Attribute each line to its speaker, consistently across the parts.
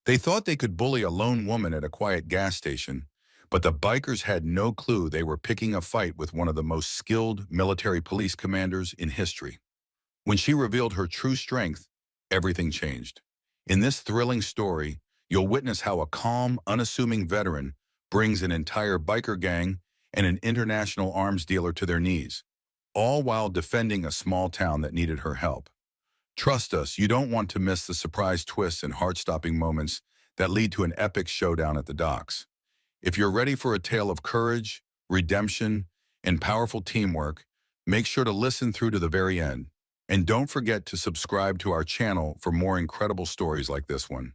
Speaker 1: They thought they could bully a lone woman at a quiet gas station, but the bikers had no clue they were picking a fight with one of the most skilled military police commanders in history. When she revealed her true strength, everything changed. In this thrilling story, you'll witness how a calm, unassuming veteran brings an entire biker gang and an international arms dealer to their knees, all while defending a small town that needed her help. Trust us, you don't want to miss the surprise twists and heart-stopping moments that lead to an epic showdown at the docks. If you're ready for a tale of courage, redemption, and powerful teamwork, make sure to listen through to the very end. And don't forget to subscribe to our channel for more incredible stories like this one.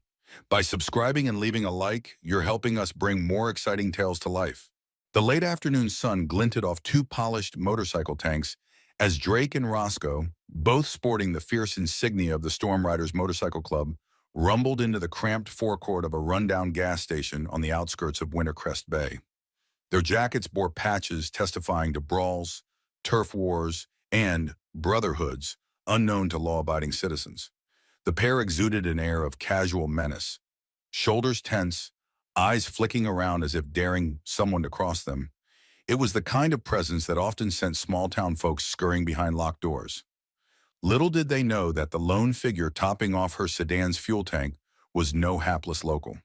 Speaker 1: By subscribing and leaving a like, you're helping us bring more exciting tales to life. The late afternoon sun glinted off two polished motorcycle tanks as Drake and Roscoe, both sporting the fierce insignia of the Storm Riders Motorcycle Club, rumbled into the cramped forecourt of a rundown gas station on the outskirts of Wintercrest Bay. Their jackets bore patches testifying to brawls, turf wars, and brotherhoods unknown to law-abiding citizens. The pair exuded an air of casual menace, shoulders tense, eyes flicking around as if daring someone to cross them. It was the kind of presence that often sent small-town folks scurrying behind locked doors. Little did they know that the lone figure topping off her sedan's fuel tank was no hapless local.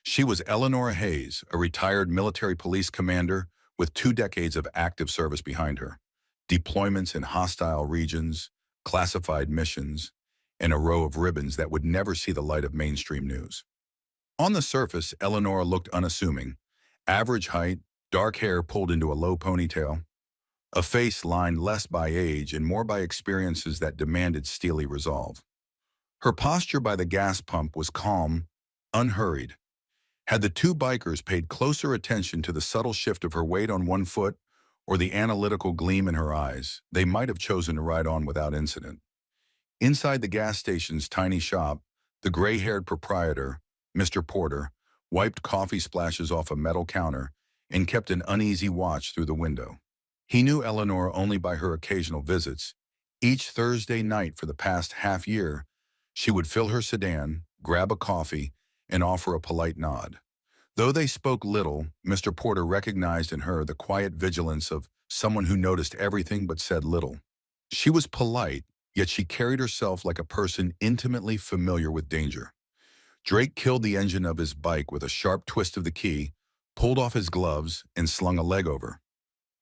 Speaker 1: She was Eleanor Hayes, a retired military police commander with 2 decades of active service behind her, deployments in hostile regions, classified missions, and a row of ribbons that would never see the light of mainstream news. On the surface, Eleanor looked unassuming. Average height, dark hair pulled into a low ponytail, a face lined less by age and more by experiences that demanded steely resolve. Her posture by the gas pump was calm, unhurried. Had the two bikers paid closer attention to the subtle shift of her weight on one foot or the analytical gleam in her eyes, they might have chosen to ride on without incident. Inside the gas station's tiny shop, the gray-haired proprietor, Mr. Porter, wiped coffee splashes off a metal counter and kept an uneasy watch through the window. He knew Eleanor only by her occasional visits. Each Thursday night for the past half-year, she would fill her sedan, grab a coffee, and offer a polite nod. Though they spoke little, Mr. Porter recognized in her the quiet vigilance of someone who noticed everything but said little. She was polite, yet she carried herself like a person intimately familiar with danger. Drake killed the engine of his bike with a sharp twist of the key, pulled off his gloves, and slung a leg over.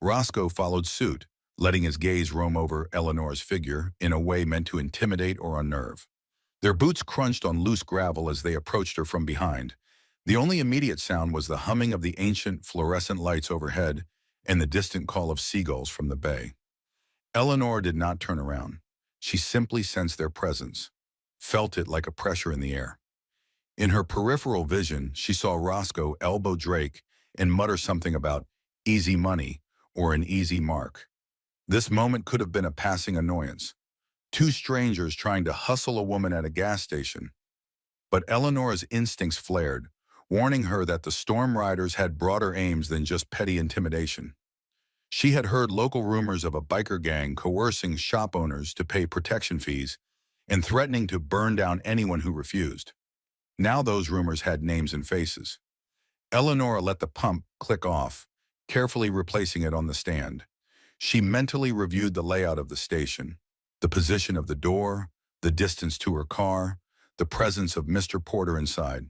Speaker 1: Roscoe followed suit, letting his gaze roam over Eleanor's figure in a way meant to intimidate or unnerve. Their boots crunched on loose gravel as they approached her from behind. The only immediate sound was the humming of the ancient fluorescent lights overhead and the distant call of seagulls from the bay. Eleanor did not turn around. She simply sensed their presence, felt it like a pressure in the air. In her peripheral vision, she saw Roscoe elbow Drake and mutter something about easy money or an easy mark. This moment could have been a passing annoyance. Two strangers trying to hustle a woman at a gas station. But Eleanor's instincts flared, warning her that the Storm Riders had broader aims than just petty intimidation. She had heard local rumors of a biker gang coercing shop owners to pay protection fees and threatening to burn down anyone who refused. Now those rumors had names and faces. Eleanor let the pump click off, carefully replacing it on the stand. She mentally reviewed the layout of the station, the position of the door, the distance to her car, the presence of Mr. Porter inside.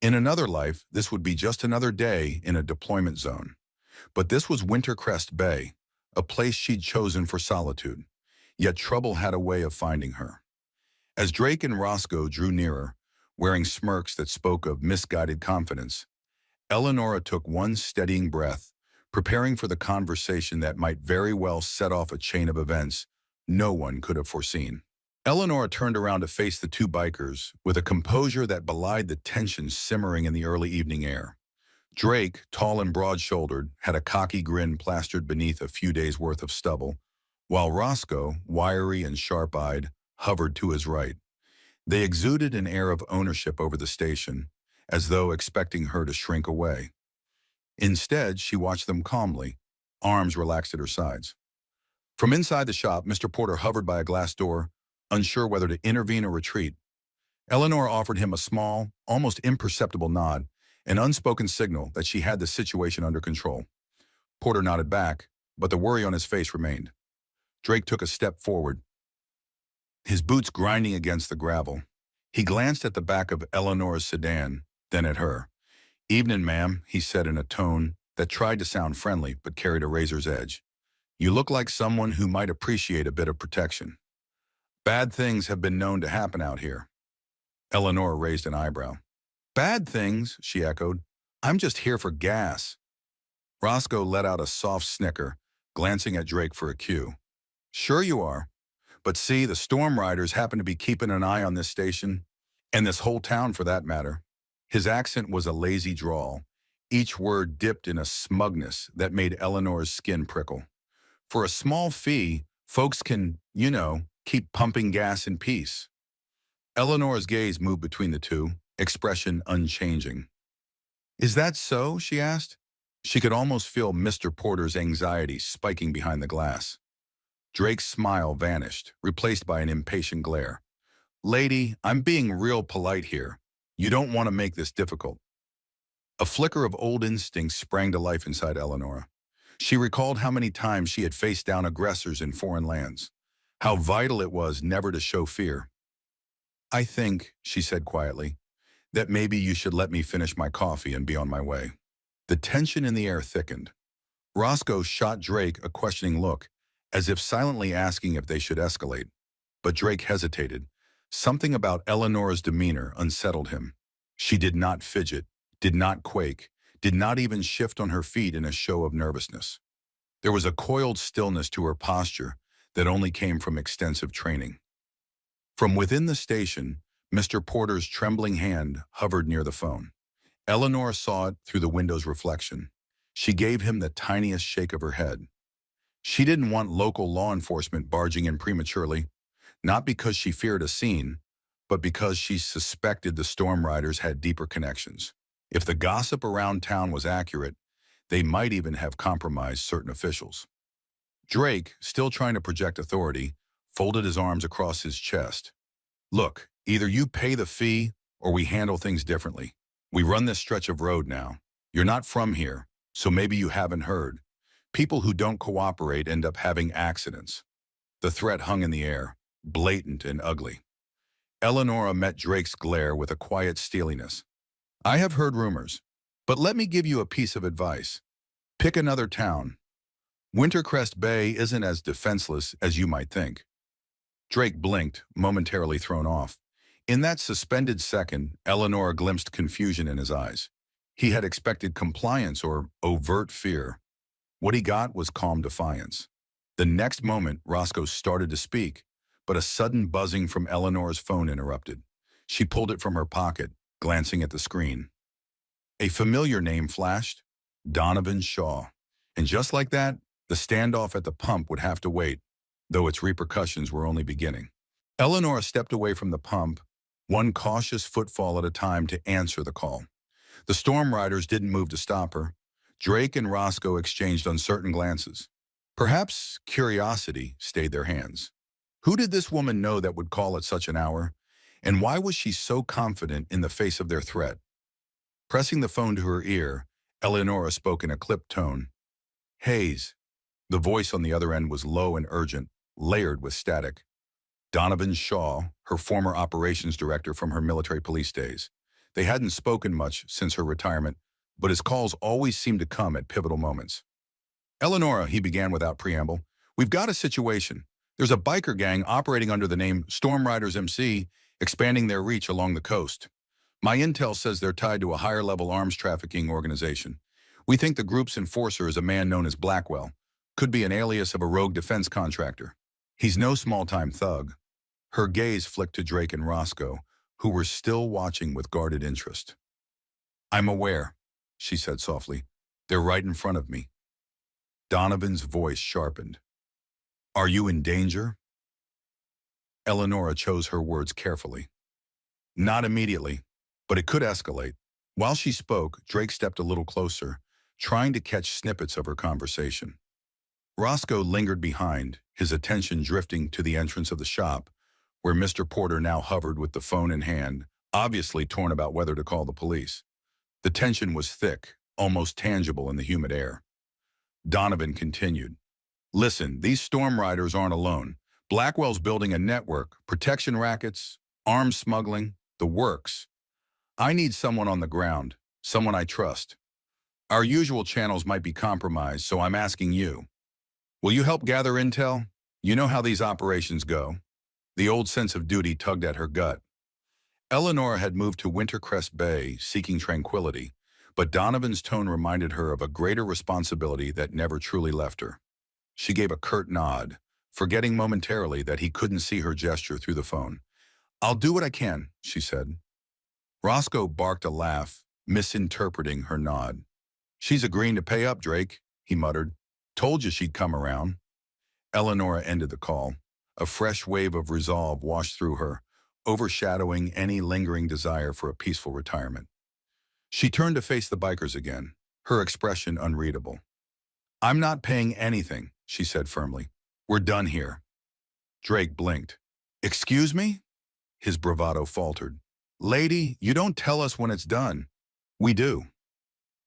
Speaker 1: In another life, this would be just another day in a deployment zone. But this was Wintercrest Bay, a place she'd chosen for solitude. Yet trouble had a way of finding her. As Drake and Roscoe drew nearer, wearing smirks that spoke of misguided confidence, Eleanor took one steadying breath, preparing for the conversation that might very well set off a chain of events no one could have foreseen. Eleanor turned around to face the two bikers with a composure that belied the tension simmering in the early evening air. Drake, tall and broad-shouldered, had a cocky grin plastered beneath a few days' worth of stubble, while Roscoe, wiry and sharp-eyed, hovered to his right. They exuded an air of ownership over the station, as though expecting her to shrink away. Instead, she watched them calmly, arms relaxed at her sides. From inside the shop, Mr. Porter hovered by a glass door, unsure whether to intervene or retreat. Eleanor offered him a small, almost imperceptible nod, an unspoken signal that she had the situation under control. Porter nodded back, but the worry on his face remained. Drake took a step forward, his boots grinding against the gravel. He glanced at the back of Eleanor's sedan, then at her. "Evening, ma'am," he said in a tone that tried to sound friendly but carried a razor's edge. "You look like someone who might appreciate a bit of protection. Bad things have been known to happen out here." Eleanor raised an eyebrow. "Bad things," she echoed. "I'm just here for gas." Roscoe let out a soft snicker, glancing at Drake for a cue. "Sure you are. But see, the Storm Riders happen to be keeping an eye on this station, and this whole town for that matter." His accent was a lazy drawl, each word dipped in a smugness that made Eleanor's skin prickle. For a small fee, folks can, keep pumping gas in peace. Eleanor's gaze moved between the two, expression unchanging. "Is that so?" she asked. She could almost feel Mr. Porter's anxiety spiking behind the glass. Drake's smile vanished, replaced by an impatient glare. "Lady, I'm being real polite here. You don't want to make this difficult." A flicker of old instinct sprang to life inside Eleanor. She recalled how many times she had faced down aggressors in foreign lands, how vital it was never to show fear. "I think," she said quietly, "that maybe you should let me finish my coffee and be on my way." The tension in the air thickened. Roscoe shot Drake a questioning look, as if silently asking if they should escalate. But Drake hesitated. Something about Eleanor's demeanor unsettled him. She did not fidget, did not quake, did not even shift on her feet in a show of nervousness. There was a coiled stillness to her posture that only came from extensive training. From within the station, Mr. Porter's trembling hand hovered near the phone. Eleanor saw it through the window's reflection. She gave him the tiniest shake of her head. She didn't want local law enforcement barging in prematurely, not because she feared a scene, but because she suspected the Storm Riders had deeper connections. If the gossip around town was accurate, they might even have compromised certain officials. Drake, still trying to project authority, folded his arms across his chest. "Look, either you pay the fee or we handle things differently. We run this stretch of road now. You're not from here, so maybe you haven't heard. People who don't cooperate end up having accidents." The threat hung in the air, blatant and ugly. Eleanor met Drake's glare with a quiet steeliness. "I have heard rumors, but let me give you a piece of advice. Pick another town. Wintercrest Bay isn't as defenseless as you might think." Drake blinked, momentarily thrown off. In that suspended second, Eleanor glimpsed confusion in his eyes. He had expected compliance or overt fear. What he got was calm defiance. The next moment, Roscoe started to speak, but a sudden buzzing from Eleanor's phone interrupted. She pulled it from her pocket, glancing at the screen. A familiar name flashed: Donovan Shaw. And just like that, the standoff at the pump would have to wait, though its repercussions were only beginning. Eleanor stepped away from the pump, one cautious footfall at a time, to answer the call. The Storm Riders didn't move to stop her. Drake and Roscoe exchanged uncertain glances. Perhaps curiosity stayed their hands. Who did this woman know that would call at such an hour? And why was she so confident in the face of their threat? Pressing the phone to her ear, Eleonora spoke in a clipped tone. "Hayes." The voice on the other end was low and urgent, layered with static. Donovan Shaw, her former operations director from her military police days. They hadn't spoken much since her retirement, but his calls always seemed to come at pivotal moments. "Eleonora," he began without preamble, "we've got a situation. There's a biker gang operating under the name Storm Riders MC, expanding their reach along the coast. My intel says they're tied to a higher-level arms trafficking organization. We think the group's enforcer is a man known as Blackwell. Could be an alias of a rogue defense contractor. He's no small-time thug." Her gaze flicked to Drake and Roscoe, who were still watching with guarded interest. "I'm aware," she said softly. "They're right in front of me." Donovan's voice sharpened. "Are you in danger?" Eleonora chose her words carefully. "Not immediately, but it could escalate." While she spoke, Drake stepped a little closer, trying to catch snippets of her conversation. Roscoe lingered behind, his attention drifting to the entrance of the shop, where Mr. Porter now hovered with the phone in hand, obviously torn about whether to call the police. The tension was thick, almost tangible in the humid air. Donovan continued. Listen, these storm riders aren't alone. Blackwell's building a network, protection rackets, arms smuggling, the works. I need someone on the ground, someone I trust. Our usual channels might be compromised, so I'm asking you. Will you help gather intel? You know how these operations go. The old sense of duty tugged at her gut. Eleanor had moved to Wintercrest Bay, seeking tranquility, but Donovan's tone reminded her of a greater responsibility that never truly left her. She gave a curt nod, forgetting momentarily that he couldn't see her gesture through the phone. I'll do what I can, she said. Roscoe barked a laugh, misinterpreting her nod. She's agreeing to pay up, Drake, he muttered. Told you she'd come around. Eleanor ended the call. A fresh wave of resolve washed through her, overshadowing any lingering desire for a peaceful retirement. She turned to face the bikers again, her expression unreadable. I'm not paying anything, she said firmly. We're done here. Drake blinked. Excuse me? His bravado faltered. Lady, you don't tell us when it's done. We do.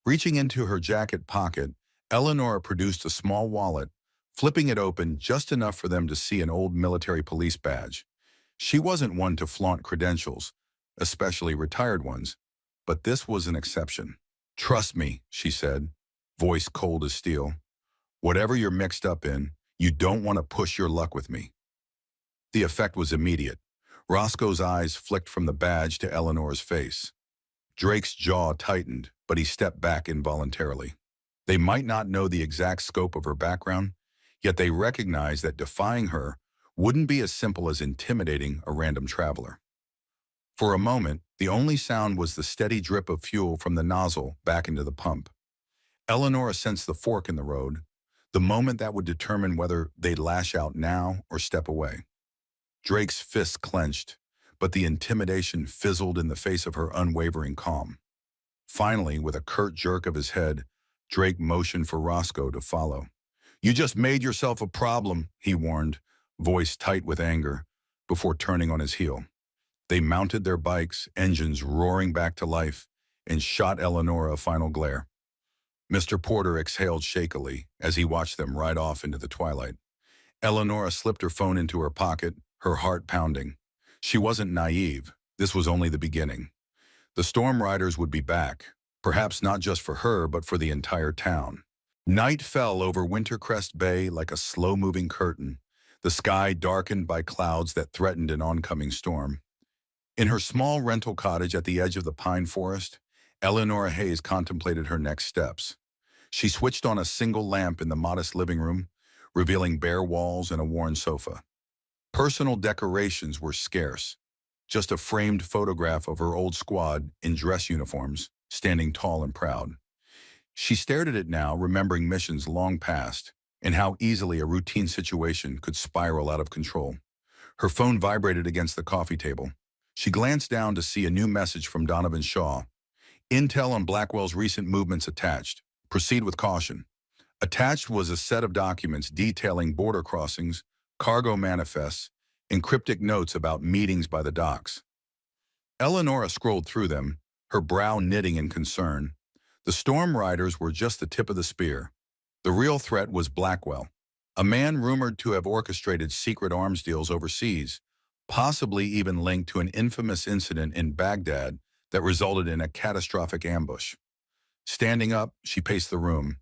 Speaker 1: Reaching into her jacket pocket, Eleanor produced a small wallet, flipping it open just enough for them to see an old military police badge. She wasn't one to flaunt credentials, especially retired ones, but this was an exception. Trust me, she said, voice cold as steel. Whatever you're mixed up in, you don't want to push your luck with me. The effect was immediate. Roscoe's eyes flicked from the badge to Eleanor's face. Drake's jaw tightened, but he stepped back involuntarily. They might not know the exact scope of her background, yet they recognized that defying her wouldn't be as simple as intimidating a random traveler. For a moment, the only sound was the steady drip of fuel from the nozzle back into the pump. Eleanor sensed the fork in the road, the moment that would determine whether they'd lash out now or step away. Drake's fists clenched, but the intimidation fizzled in the face of her unwavering calm. Finally, with a curt jerk of his head, Drake motioned for Roscoe to follow. You just made yourself a problem, he warned, voice tight with anger, before turning on his heel. They mounted their bikes, engines roaring back to life, and shot Eleanor a final glare. Mr. Porter exhaled shakily as he watched them ride off into the twilight. Eleanor slipped her phone into her pocket, her heart pounding. She wasn't naive. This was only the beginning. The storm riders would be back, perhaps not just for her, but for the entire town. Night fell over Wintercrest Bay like a slow-moving curtain, the sky darkened by clouds that threatened an oncoming storm. In her small rental cottage at the edge of the pine forest, Eleanor Hayes contemplated her next steps. She switched on a single lamp in the modest living room, revealing bare walls and a worn sofa. Personal decorations were scarce, just a framed photograph of her old squad in dress uniforms, standing tall and proud. She stared at it now, remembering missions long past, and how easily a routine situation could spiral out of control. Her phone vibrated against the coffee table. She glanced down to see a new message from Donovan Shaw. Intel on Blackwell's recent movements attached. Proceed with caution. Attached was a set of documents detailing border crossings, cargo manifests, and cryptic notes about meetings by the docks. Eleanor scrolled through them, her brow knitting in concern. The storm riders were just the tip of the spear. The real threat was Blackwell, a man rumored to have orchestrated secret arms deals overseas, possibly even linked to an infamous incident in Baghdad that resulted in a catastrophic ambush. Standing up, she paced the room.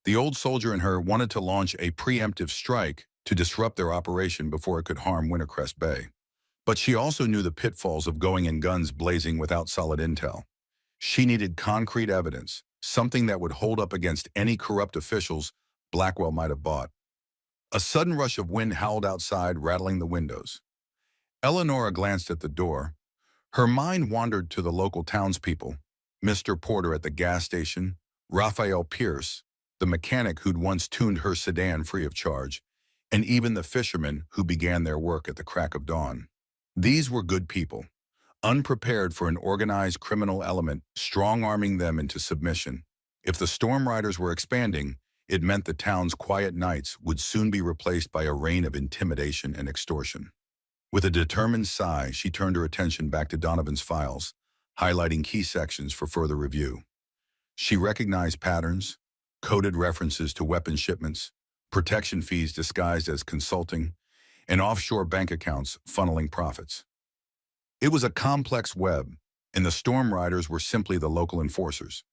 Speaker 1: The old soldier in her wanted to launch a preemptive strike to disrupt their operation before it could harm Wintercrest Bay. But she also knew the pitfalls of going in guns blazing without solid intel. She needed concrete evidence, something that would hold up against any corrupt officials Blackwell might have bought. A sudden rush of wind howled outside, rattling the windows. Eleanor glanced at the door. Her mind wandered to the local townspeople, Mr. Porter at the gas station, Raphael Pierce, the mechanic who'd once tuned her sedan free of charge, and even the fishermen who began their work at the crack of dawn. These were good people, unprepared for an organized criminal element strong-arming them into submission. If the storm riders were expanding, it meant the town's quiet nights would soon be replaced by a reign of intimidation and extortion. With a determined sigh, she turned her attention back to Donovan's files, highlighting key sections for further review. She recognized patterns, coded references to weapon shipments, protection fees disguised as consulting, and offshore bank accounts funneling profits. It was a complex web, and the Storm Riders were simply the local enforcers.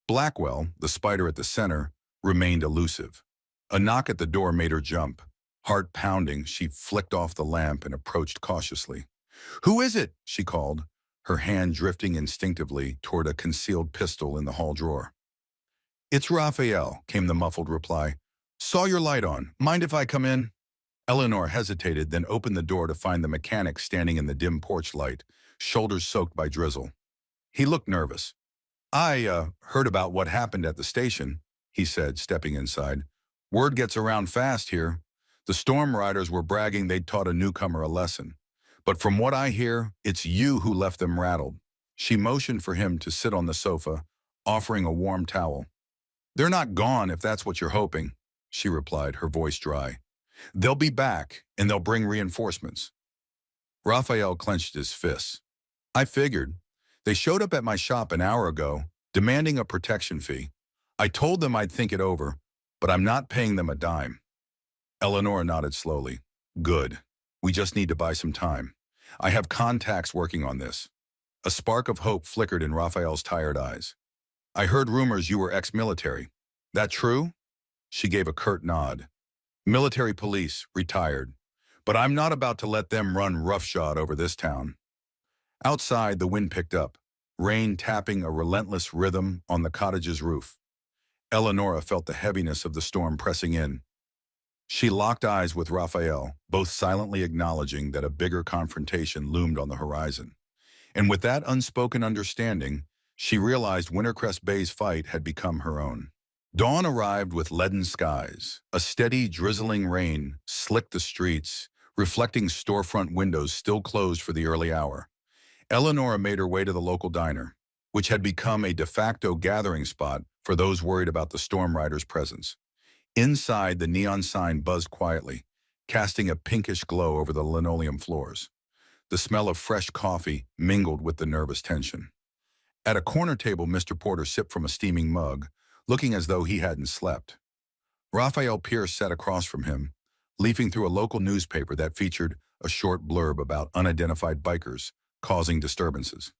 Speaker 1: Blackwell, the spider at the center, remained elusive. A knock at the door made her jump. Heart pounding, she flicked off the lamp and approached cautiously. "Who is it?" she called, her hand drifting instinctively toward a concealed pistol in the hall drawer. "It's Raphael," came the muffled reply. "Saw your light on. Mind if I come in?" Eleanor hesitated, then opened the door to find the mechanic standing in the dim porch light, shoulders soaked by drizzle. He looked nervous. "I heard about what happened at the station," he said, stepping inside. "Word gets around fast here. The Storm Riders were bragging they'd taught a newcomer a lesson. But from what I hear, it's you who left them rattled." She motioned for him to sit on the sofa, offering a warm towel. "They're not gone if that's what you're hoping," she replied, her voice dry. "They'll be back, and they'll bring reinforcements." Raphael clenched his fists. "I figured. They showed up at my shop an hour ago, demanding a protection fee. I told them I'd think it over, but I'm not paying them a dime." Eleanor nodded slowly. "Good. We just need to buy some time. I have contacts working on this." A spark of hope flickered in Raphael's tired eyes. "I heard rumors you were ex-military. That true?" She gave a curt nod. "Military police, retired. But I'm not about to let them run roughshod over this town." Outside, the wind picked up, rain tapping a relentless rhythm on the cottage's roof. Eleonora felt the heaviness of the storm pressing in. She locked eyes with Raphael, both silently acknowledging that a bigger confrontation loomed on the horizon. And with that unspoken understanding, she realized Wintercrest Bay's fight had become her own. Dawn arrived with leaden skies. A steady, drizzling rain slicked the streets, reflecting storefront windows still closed for the early hour. Eleonora made her way to the local diner, which had become a de facto gathering spot for those worried about the Storm Riders' presence. Inside, the neon sign buzzed quietly, casting a pinkish glow over the linoleum floors. The smell of fresh coffee mingled with the nervous tension. At a corner table, Mr. Porter sipped from a steaming mug, looking as though he hadn't slept. Raphael Pierce sat across from him, leafing through a local newspaper that featured a short blurb about unidentified bikers causing disturbances.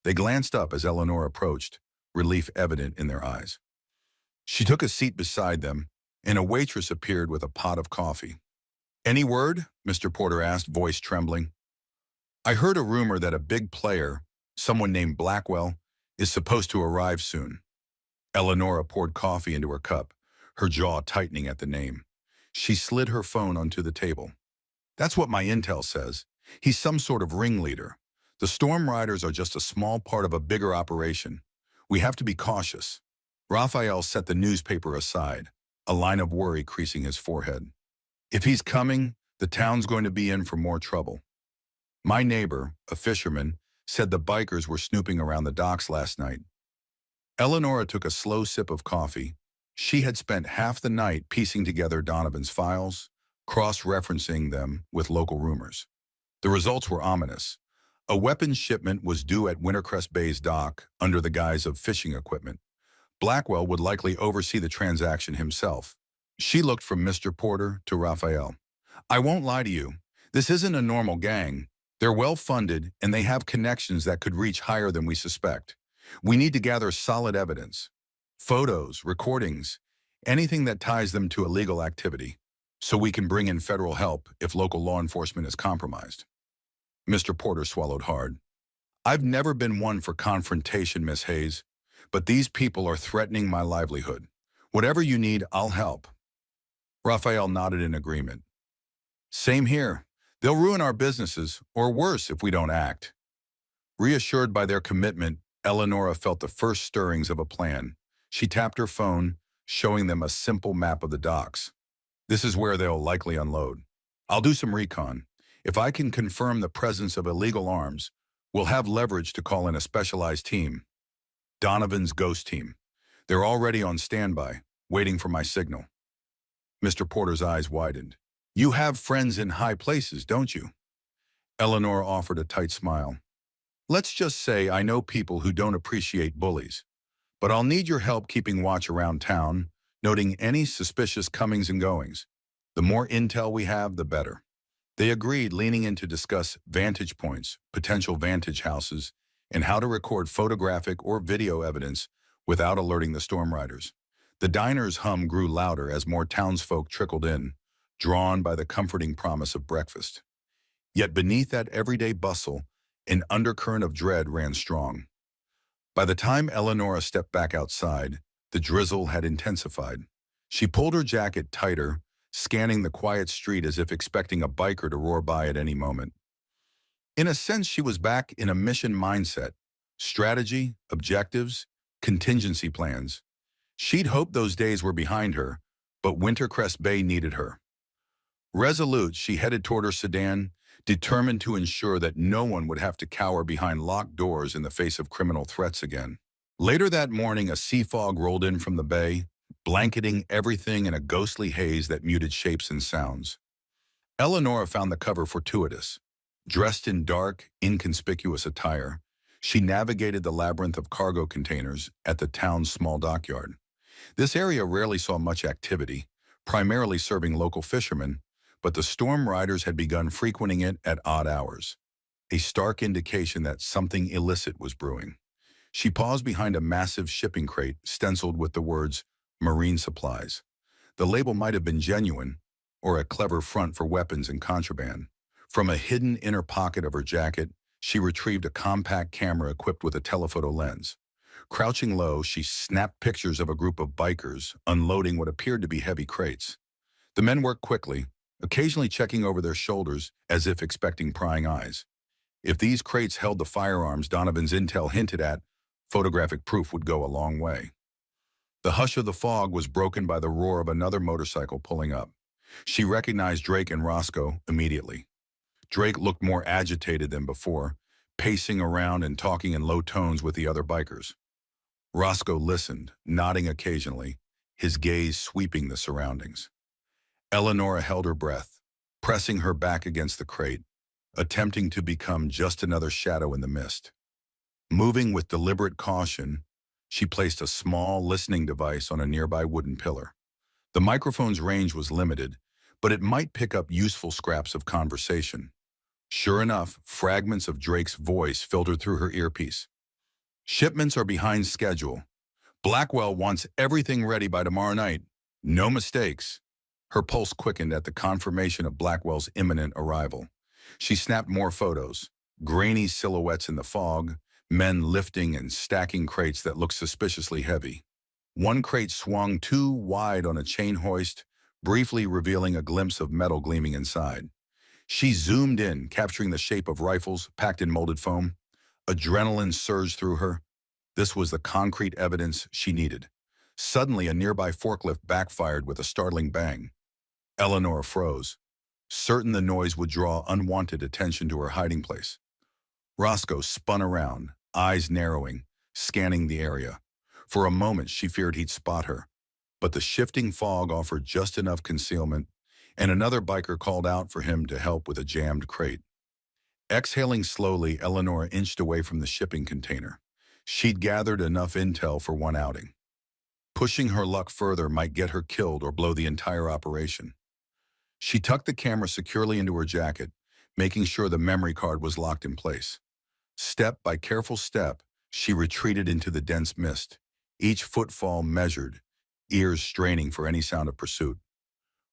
Speaker 1: They glanced up as Eleanor approached, relief evident in their eyes. She took a seat beside them, and a waitress appeared with a pot of coffee. "Any word?" Mr. Porter asked, voice trembling. "I heard a rumor that a big player, someone named Blackwell, is supposed to arrive soon." Eleonora poured coffee into her cup, her jaw tightening at the name. She slid her phone onto the table. "That's what my intel says. He's some sort of ringleader. The Storm Riders are just a small part of a bigger operation. We have to be cautious." Raphael set the newspaper aside, a line of worry creasing his forehead. "If he's coming, the town's going to be in for more trouble. My neighbor, a fisherman, said the bikers were snooping around the docks last night." Eleonora took a slow sip of coffee. She had spent half the night piecing together Donovan's files, cross-referencing them with local rumors. The results were ominous. A weapons shipment was due at Wintercrest Bay's dock under the guise of fishing equipment. Blackwell would likely oversee the transaction himself. She looked from Mr. Porter to Raphael. "I won't lie to you. This isn't a normal gang. They're well-funded, and they have connections that could reach higher than we suspect. We need to gather solid evidence. Photos, recordings, anything that ties them to illegal activity, so we can bring in federal help if local law enforcement is compromised." Mr. Porter swallowed hard. "I've never been one for confrontation, Miss Hayes, but these people are threatening my livelihood. Whatever you need, I'll help." Raphael nodded in agreement. "Same here. They'll ruin our businesses, or worse if we don't act." Reassured by their commitment, Eleonora felt the first stirrings of a plan. She tapped her phone, showing them a simple map of the docks. "This is where they'll likely unload. I'll do some recon. If I can confirm the presence of illegal arms, we'll have leverage to call in a specialized team. Donovan's ghost team. They're already on standby, waiting for my signal." Mr. Porter's eyes widened. You have friends in high places, don't you? Eleanor offered a tight smile. Let's just say I know people who don't appreciate bullies, but I'll need your help keeping watch around town, noting any suspicious comings and goings. The more intel we have, the better. They agreed, leaning in to discuss vantage points, potential vantage houses, and how to record photographic or video evidence without alerting the storm riders. The diner's hum grew louder as more townsfolk trickled in, drawn by the comforting promise of breakfast. Yet beneath that everyday bustle, an undercurrent of dread ran strong. By the time Eleonora stepped back outside, the drizzle had intensified. She pulled her jacket tighter, scanning the quiet street as if expecting a biker to roar by at any moment. In a sense, she was back in a mission mindset: strategy, objectives, contingency plans. She'd hoped those days were behind her, but Wintercrest Bay needed her. Resolute, she headed toward her sedan, determined to ensure that no one would have to cower behind locked doors in the face of criminal threats again. Later that morning, a sea fog rolled in from the bay, blanketing everything in a ghostly haze that muted shapes and sounds. Eleonora found the cover fortuitous. Dressed in dark, inconspicuous attire, she navigated the labyrinth of cargo containers at the town's small dockyard. This area rarely saw much activity, primarily serving local fishermen, but the storm riders had begun frequenting it at odd hours, a stark indication that something illicit was brewing. She paused behind a massive shipping crate stenciled with the words "Marine Supplies." The label might have been genuine, or a clever front for weapons and contraband. From a hidden inner pocket of her jacket, she retrieved a compact camera equipped with a telephoto lens. Crouching low, she snapped pictures of a group of bikers unloading what appeared to be heavy crates. The men worked quickly, occasionally checking over their shoulders as if expecting prying eyes. If these crates held the firearms Donovan's intel hinted at, photographic proof would go a long way. The hush of the fog was broken by the roar of another motorcycle pulling up. She recognized Drake and Roscoe immediately. Drake looked more agitated than before, pacing around and talking in low tones with the other bikers. Roscoe listened, nodding occasionally, his gaze sweeping the surroundings. Eleonora held her breath, pressing her back against the crate, attempting to become just another shadow in the mist. Moving with deliberate caution, she placed a small listening device on a nearby wooden pillar. The microphone's range was limited, but it might pick up useful scraps of conversation. Sure enough, fragments of Drake's voice filtered through her earpiece. "Shipments are behind schedule. Blackwell wants everything ready by tomorrow night. No mistakes." Her pulse quickened at the confirmation of Blackwell's imminent arrival. She snapped more photos, grainy silhouettes in the fog, men lifting and stacking crates that looked suspiciously heavy. One crate swung too wide on a chain hoist, briefly revealing a glimpse of metal gleaming inside. She zoomed in, capturing the shape of rifles packed in molded foam. Adrenaline surged through her. This was the concrete evidence she needed. Suddenly, a nearby forklift backfired with a startling bang. Eleanor froze, certain the noise would draw unwanted attention to her hiding place. Roscoe spun around, eyes narrowing, scanning the area. For a moment, she feared he'd spot her, but the shifting fog offered just enough concealment, and another biker called out for him to help with a jammed crate. Exhaling slowly, Eleanor inched away from the shipping container. She'd gathered enough intel for one outing. Pushing her luck further might get her killed or blow the entire operation. She tucked the camera securely into her jacket, making sure the memory card was locked in place. Step by careful step, she retreated into the dense mist, each footfall measured, ears straining for any sound of pursuit.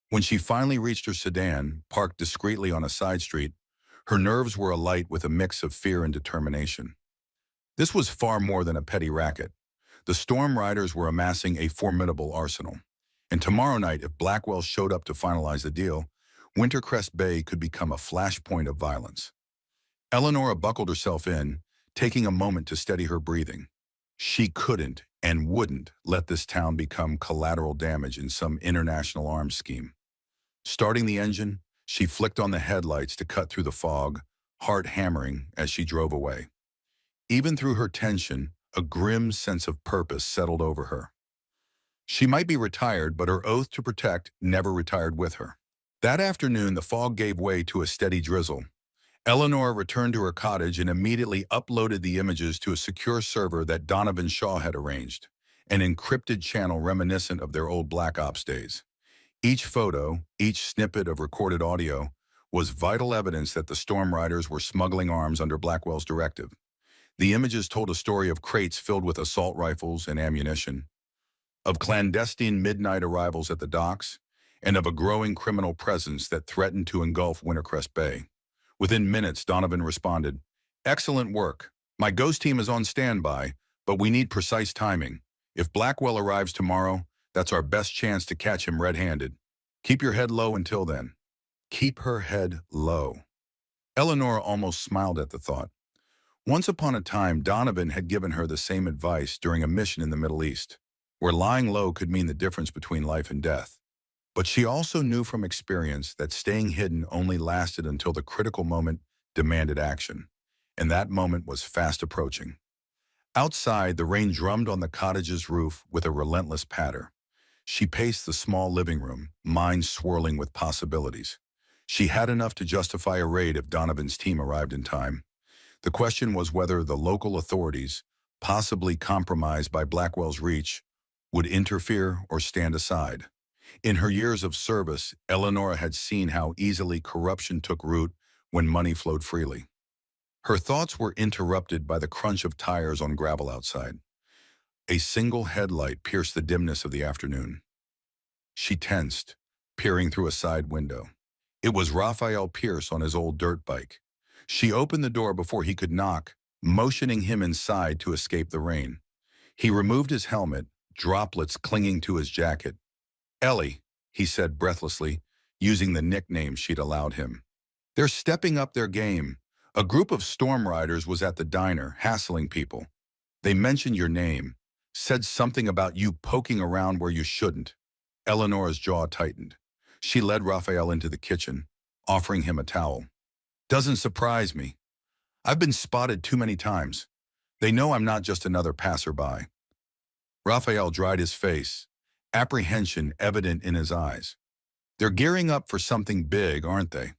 Speaker 1: When she finally reached her sedan, parked discreetly on a side street, her nerves were alight with a mix of fear and determination. This was far more than a petty racket. The storm riders were amassing a formidable arsenal. And tomorrow night, if Blackwell showed up to finalize the deal, Wintercrest Bay could become a flashpoint of violence. Eleonora buckled herself in, taking a moment to steady her breathing. She couldn't and wouldn't let this town become collateral damage in some international arms scheme. Starting the engine, she flicked on the headlights to cut through the fog, heart hammering as she drove away. Even through her tension, a grim sense of purpose settled over her. She might be retired, but her oath to protect never retired with her. That afternoon, the fog gave way to a steady drizzle. Eleanor returned to her cottage and immediately uploaded the images to a secure server that Donovan Shaw had arranged, an encrypted channel reminiscent of their old Black Ops days. Each photo, each snippet of recorded audio, was vital evidence that the Storm Riders were smuggling arms under Blackwell's directive. The images told a story of crates filled with assault rifles and ammunition, of clandestine midnight arrivals at the docks, and of a growing criminal presence that threatened to engulf Wintercrest Bay. Within minutes, Donovan responded, "Excellent work. My ghost team is on standby, but we need precise timing. If Blackwell arrives tomorrow, that's our best chance to catch him red-handed. Keep your head low until then." Keep her head low. Eleanor almost smiled at the thought. Once upon a time, Donovan had given her the same advice during a mission in the Middle East, where lying low could mean the difference between life and death. But she also knew from experience that staying hidden only lasted until the critical moment demanded action, and that moment was fast approaching. Outside, the rain drummed on the cottage's roof with a relentless patter. She paced the small living room, mind swirling with possibilities. She had enough to justify a raid if Donovan's team arrived in time. The question was whether the local authorities, possibly compromised by Blackwell's reach, would interfere or stand aside. In her years of service, Eleanor had seen how easily corruption took root when money flowed freely. Her thoughts were interrupted by the crunch of tires on gravel outside. A single headlight pierced the dimness of the afternoon. She tensed, peering through a side window. It was Raphael Pierce on his old dirt bike. She opened the door before he could knock, motioning him inside to escape the rain. He removed his helmet, droplets clinging to his jacket. "Ellie," he said breathlessly, using the nickname she'd allowed him. "They're stepping up their game. A group of Storm Riders was at the diner, hassling people. They mentioned your name, said something about you poking around where you shouldn't." Eleanor's jaw tightened. She led Raphael into the kitchen, offering him a towel. "Doesn't surprise me. I've been spotted too many times. They know I'm not just another passerby." Raphael dried his face, apprehension evident in his eyes. "They're gearing up for something big, aren't they?"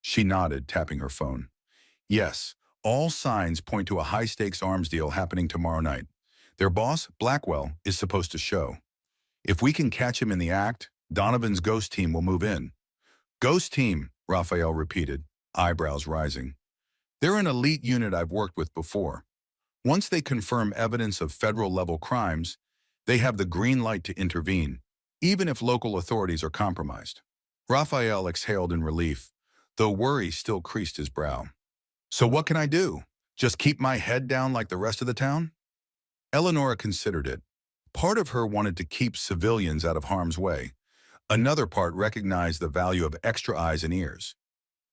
Speaker 1: She nodded, tapping her phone. "Yes, all signs point to a high-stakes arms deal happening tomorrow night. Their boss, Blackwell, is supposed to show. If we can catch him in the act, Donovan's ghost team will move in." "Ghost team," Raphael repeated, eyebrows rising. "They're an elite unit I've worked with before. Once they confirm evidence of federal-level crimes, they have the green light to intervene, even if local authorities are compromised." Raphael exhaled in relief, though worry still creased his brow. "So what can I do? Just keep my head down like the rest of the town?" Eleanor considered it. Part of her wanted to keep civilians out of harm's way. Another part recognized the value of extra eyes and ears.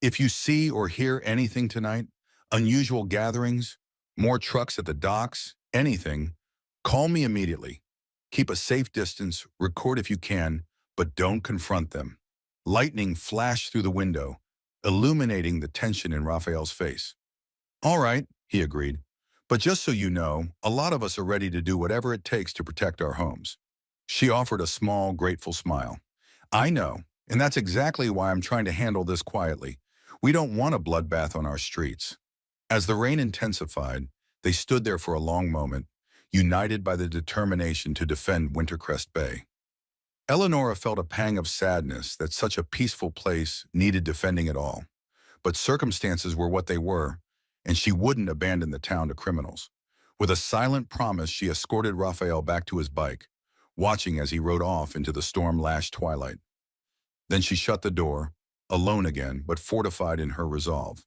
Speaker 1: "If you see or hear anything tonight, unusual gatherings, more trucks at the docks, anything, call me immediately. Keep a safe distance, record if you can, but don't confront them." Lightning flashed through the window, illuminating the tension in Raphael's face. "All right," he agreed. "But just so you know, a lot of us are ready to do whatever it takes to protect our homes." She offered a small, grateful smile. "I know, and that's exactly why I'm trying to handle this quietly. We don't want a bloodbath on our streets." As the rain intensified, they stood there for a long moment, united by the determination to defend Wintercrest Bay. Eleanor felt a pang of sadness that such a peaceful place needed defending at all. But circumstances were what they were, and she wouldn't abandon the town to criminals. With a silent promise, she escorted Raphael back to his bike, watching as he rode off into the storm-lashed twilight. Then she shut the door, alone again, but fortified in her resolve.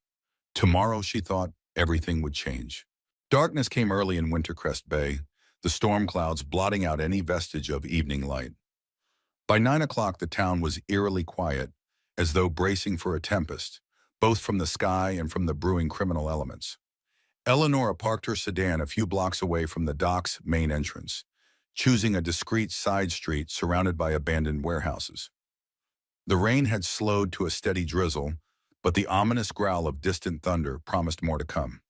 Speaker 1: Tomorrow, she thought, everything would change. Darkness came early in Wintercrest Bay, the storm clouds blotting out any vestige of evening light. By 9 o'clock, the town was eerily quiet, as though bracing for a tempest, both from the sky and from the brewing criminal elements. Eleanor parked her sedan a few blocks away from the dock's main entrance, choosing a discreet side street surrounded by abandoned warehouses. The rain had slowed to a steady drizzle, but the ominous growl of distant thunder promised more to come.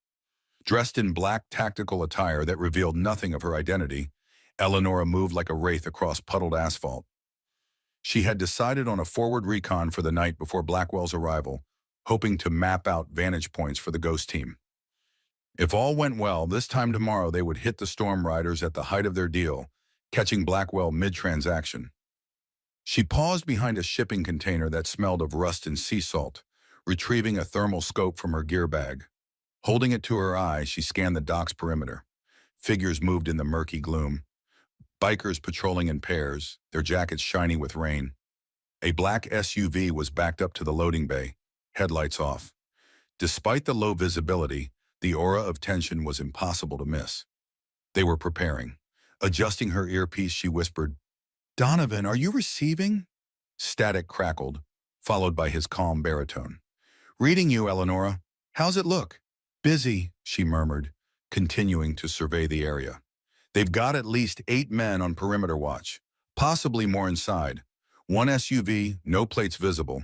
Speaker 1: Dressed in black tactical attire that revealed nothing of her identity, Eleanor moved like a wraith across puddled asphalt. She had decided on a forward recon for the night before Blackwell's arrival, hoping to map out vantage points for the Ghost team. If all went well, this time tomorrow they would hit the Storm Riders at the height of their deal, catching Blackwell mid-transaction. She paused behind a shipping container that smelled of rust and sea salt, retrieving a thermal scope from her gear bag. Holding it to her eye, she scanned the dock's perimeter. Figures moved in the murky gloom. Bikers patrolling in pairs, their jackets shiny with rain. A black SUV was backed up to the loading bay, headlights off. Despite the low visibility, the aura of tension was impossible to miss. They were preparing. Adjusting her earpiece, she whispered, "Donovan, are you receiving?" Static crackled, followed by his calm baritone. "Reading you, Eleonora. How's it look?" "Busy," she murmured, continuing to survey the area. "They've got at least 8 men on perimeter watch, possibly more inside. One SUV, no plates visible.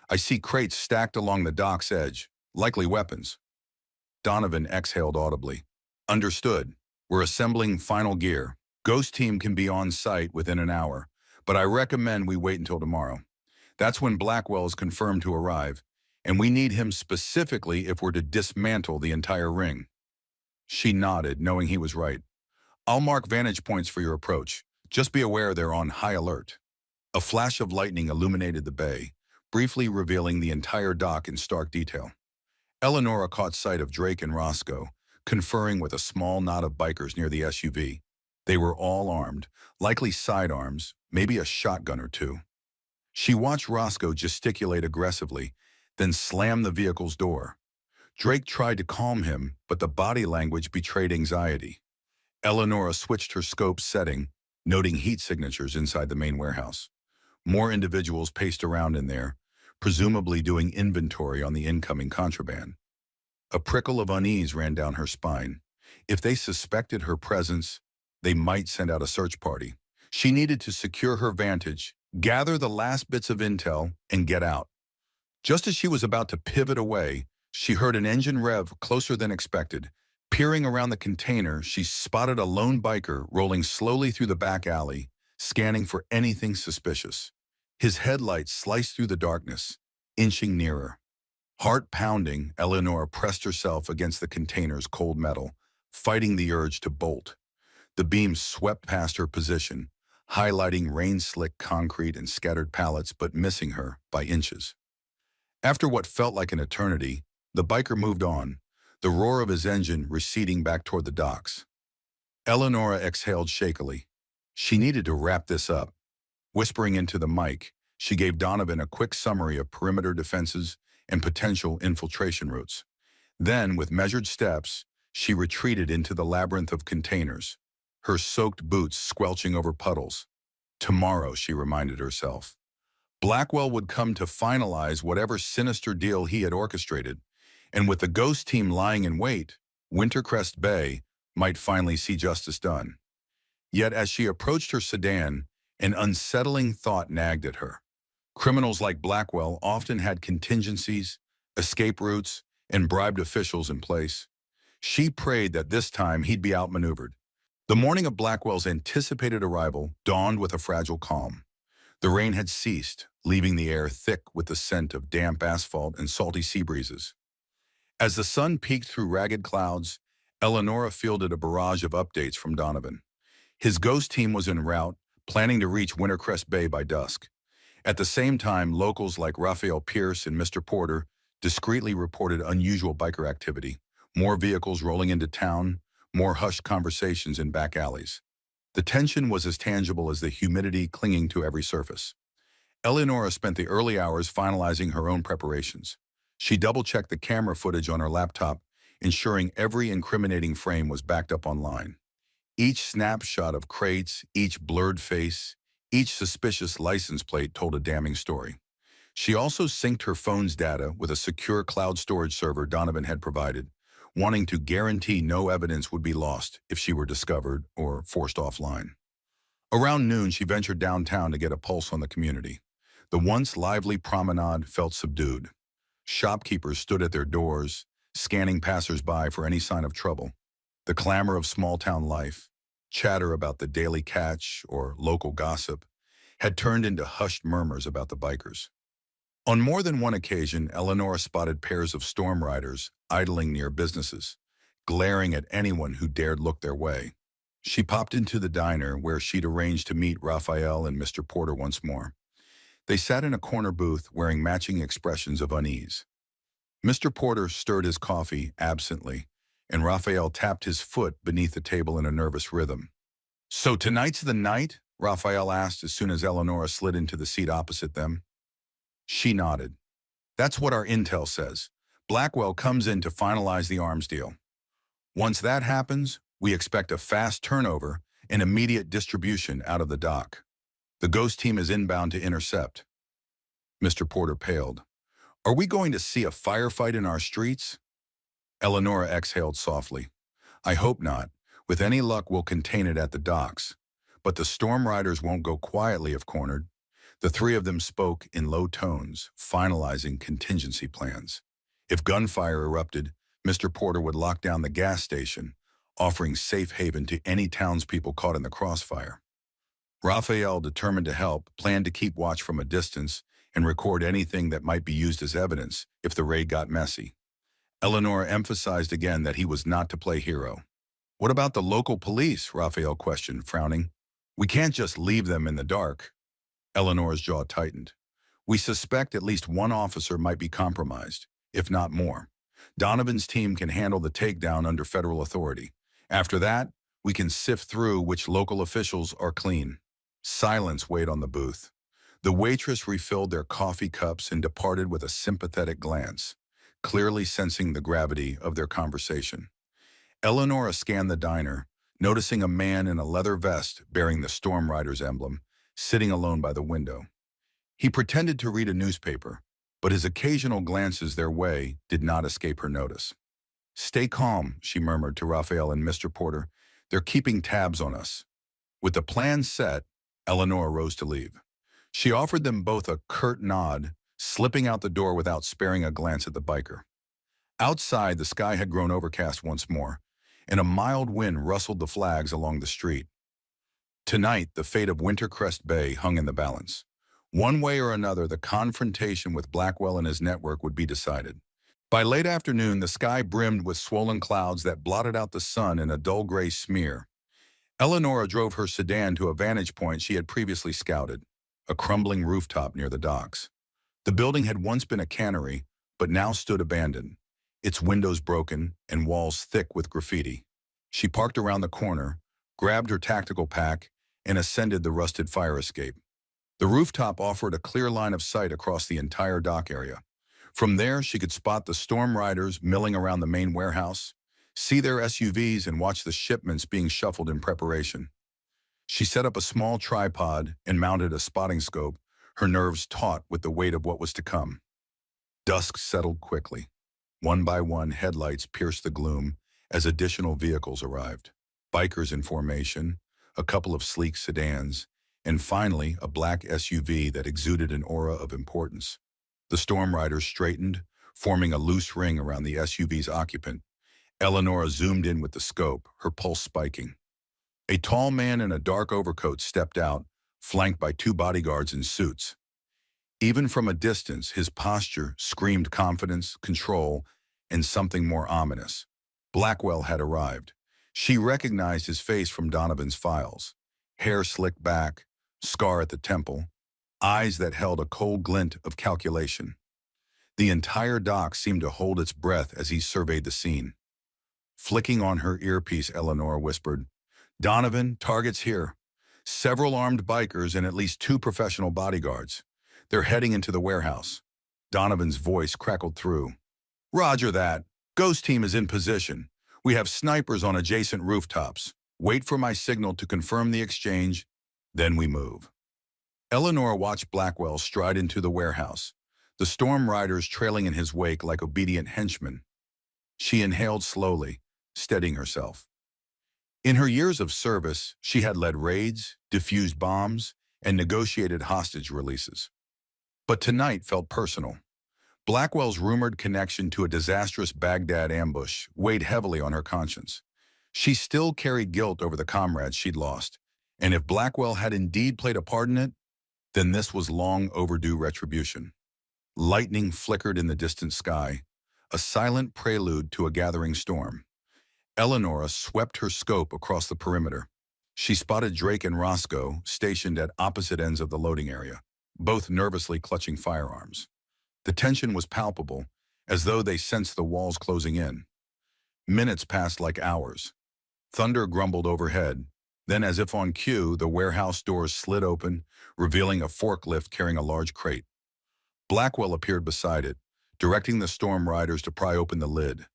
Speaker 1: I see crates stacked along the dock's edge, likely weapons." Donovan exhaled audibly. "Understood. We're assembling final gear. Ghost team can be on site within an hour, but I recommend we wait until tomorrow. That's when Blackwell is confirmed to arrive, and we need him specifically if we're to dismantle the entire ring." She nodded, knowing he was right. "I'll mark vantage points for your approach. Just be aware they're on high alert." A flash of lightning illuminated the bay, briefly revealing the entire dock in stark detail. Eleonora caught sight of Drake and Roscoe, conferring with a small knot of bikers near the SUV. They were all armed, likely sidearms, maybe a shotgun or two. She watched Roscoe gesticulate aggressively, then slam the vehicle's door. Drake tried to calm him, but the body language betrayed anxiety. Eleonora switched her scope setting, noting heat signatures inside the main warehouse. More individuals paced around in there, presumably doing inventory on the incoming contraband. A prickle of unease ran down her spine. If they suspected her presence, they might send out a search party. She needed to secure her vantage, gather the last bits of intel, and get out. Just as she was about to pivot away, she heard an engine rev closer than expected. Peering around the container, she spotted a lone biker rolling slowly through the back alley, scanning for anything suspicious. His headlights sliced through the darkness, inching nearer. Heart pounding, Eleanor pressed herself against the container's cold metal, fighting the urge to bolt. The beam swept past her position, highlighting rain-slick concrete and scattered pallets, but missing her by inches. After what felt like an eternity, the biker moved on, the roar of his engine receding back toward the docks. Eleonora exhaled shakily. She needed to wrap this up. Whispering into the mic, she gave Donovan a quick summary of perimeter defenses and potential infiltration routes. Then, with measured steps, she retreated into the labyrinth of containers, her soaked boots squelching over puddles. Tomorrow, she reminded herself, Blackwell would come to finalize whatever sinister deal he had orchestrated, and with the Ghost team lying in wait, Wintercrest Bay might finally see justice done. Yet as she approached her sedan, an unsettling thought nagged at her. Criminals like Blackwell often had contingencies, escape routes, and bribed officials in place. She prayed that this time he'd be outmaneuvered. The morning of Blackwell's anticipated arrival dawned with a fragile calm. The rain had ceased, leaving the air thick with the scent of damp asphalt and salty sea breezes. As the sun peeked through ragged clouds, Eleonora fielded a barrage of updates from Donovan. His Ghost team was en route, planning to reach Wintercrest Bay by dusk. At the same time, locals like Raphael Pierce and Mr. Porter discreetly reported unusual biker activity, more vehicles rolling into town, more hushed conversations in back alleys. The tension was as tangible as the humidity clinging to every surface. Eleonora spent the early hours finalizing her own preparations. She double-checked the camera footage on her laptop, ensuring every incriminating frame was backed up online. Each snapshot of crates, each blurred face, each suspicious license plate told a damning story. She also synced her phone's data with a secure cloud storage server Donovan had provided, wanting to guarantee no evidence would be lost if she were discovered or forced offline. Around noon, she ventured downtown to get a pulse on the community. The once lively promenade felt subdued. Shopkeepers stood at their doors, scanning passers-by for any sign of trouble. The clamor of small-town life, chatter about the daily catch or local gossip, had turned into hushed murmurs about the bikers. On more than one occasion, Eleanor spotted pairs of storm riders idling near businesses, glaring at anyone who dared look their way. She popped into the diner where she'd arranged to meet Raphael and Mr. Porter once more. They sat in a corner booth wearing matching expressions of unease. Mr. Porter stirred his coffee absently, and Raphael tapped his foot beneath the table in a nervous rhythm. "So tonight's the night?" Raphael asked as soon as Eleanor slid into the seat opposite them. She nodded. "That's what our intel says. Blackwell comes in to finalize the arms deal. Once that happens, we expect a fast turnover and immediate distribution out of the dock. The ghost team is inbound to intercept." Mr. Porter paled. "Are we going to see a firefight in our streets?" Eleanor exhaled softly. "I hope not. With any luck, we'll contain it at the docks. But the storm riders won't go quietly if cornered." The three of them spoke in low tones, finalizing contingency plans. If gunfire erupted, Mr. Porter would lock down the gas station, offering safe haven to any townspeople caught in the crossfire. Raphael, determined to help, planned to keep watch from a distance and record anything that might be used as evidence if the raid got messy. Eleanor emphasized again that he was not to play hero. "What about the local police?" Raphael questioned, frowning. "We can't just leave them in the dark." Eleanor's jaw tightened. "We suspect at least one officer might be compromised, if not more. Donovan's team can handle the takedown under federal authority. After that, we can sift through which local officials are clean." Silence weighed on the booth. The waitress refilled their coffee cups and departed with a sympathetic glance, clearly sensing the gravity of their conversation. Eleanor scanned the diner, noticing a man in a leather vest bearing the Storm Riders emblem, sitting alone by the window. He pretended to read a newspaper, but his occasional glances their way did not escape her notice. "Stay calm," she murmured to Raphael and Mr. Porter. "They're keeping tabs on us." With the plan set, Eleanor rose to leave. She offered them both a curt nod, slipping out the door without sparing a glance at the biker. Outside, the sky had grown overcast once more, and a mild wind rustled the flags along the street. Tonight, the fate of Wintercrest Bay hung in the balance. One way or another, the confrontation with Blackwell and his network would be decided. By late afternoon, the sky brimmed with swollen clouds that blotted out the sun in a dull gray smear. Eleanor drove her sedan to a vantage point she had previously scouted, a crumbling rooftop near the docks. The building had once been a cannery, but now stood abandoned, its windows broken and walls thick with graffiti. She parked around the corner, grabbed her tactical pack, and ascended the rusted fire escape. The rooftop offered a clear line of sight across the entire dock area. From there, she could spot the storm riders milling around the main warehouse, see their SUVs, and watch the shipments being shuffled in preparation. She set up a small tripod and mounted a spotting scope, her nerves taut with the weight of what was to come. Dusk settled quickly. One by one, headlights pierced the gloom as additional vehicles arrived. Bikers in formation, a couple of sleek sedans, and finally a black SUV that exuded an aura of importance. The storm riders straightened, forming a loose ring around the SUV's occupant. Eleanor zoomed in with the scope, her pulse spiking. A tall man in a dark overcoat stepped out, flanked by two bodyguards in suits. Even from a distance, his posture screamed confidence, control, and something more ominous. Blackwell had arrived. She recognized his face from Donovan's files. Hair slicked back, scar at the temple, eyes that held a cold glint of calculation. The entire dock seemed to hold its breath as he surveyed the scene. Flicking on her earpiece, Eleanor whispered, "Donovan, targets here. Several armed bikers and at least 2 professional bodyguards. They're heading into the warehouse." Donovan's voice crackled through. "Roger that. Ghost team is in position. We have snipers on adjacent rooftops. Wait for my signal to confirm the exchange, then we move." Eleanor watched Blackwell stride into the warehouse, the storm riders trailing in his wake like obedient henchmen. She inhaled slowly, steadying herself. In her years of service, she had led raids, diffused bombs, and negotiated hostage releases. But tonight felt personal. Blackwell's rumored connection to a disastrous Baghdad ambush weighed heavily on her conscience. She still carried guilt over the comrades she'd lost, and if Blackwell had indeed played a part in it, Then this was long overdue retribution. Lightning flickered in the distant sky, a silent prelude to a gathering storm. Eleonora swept her scope across the perimeter. She spotted Drake and Roscoe stationed at opposite ends of the loading area, both nervously clutching firearms. The tension was palpable, as though they sensed the walls closing in. Minutes passed like hours. Thunder grumbled overhead. Then, as if on cue, the warehouse doors slid open, revealing a forklift carrying a large crate. Blackwell appeared beside it, directing the storm riders to pry open the lid.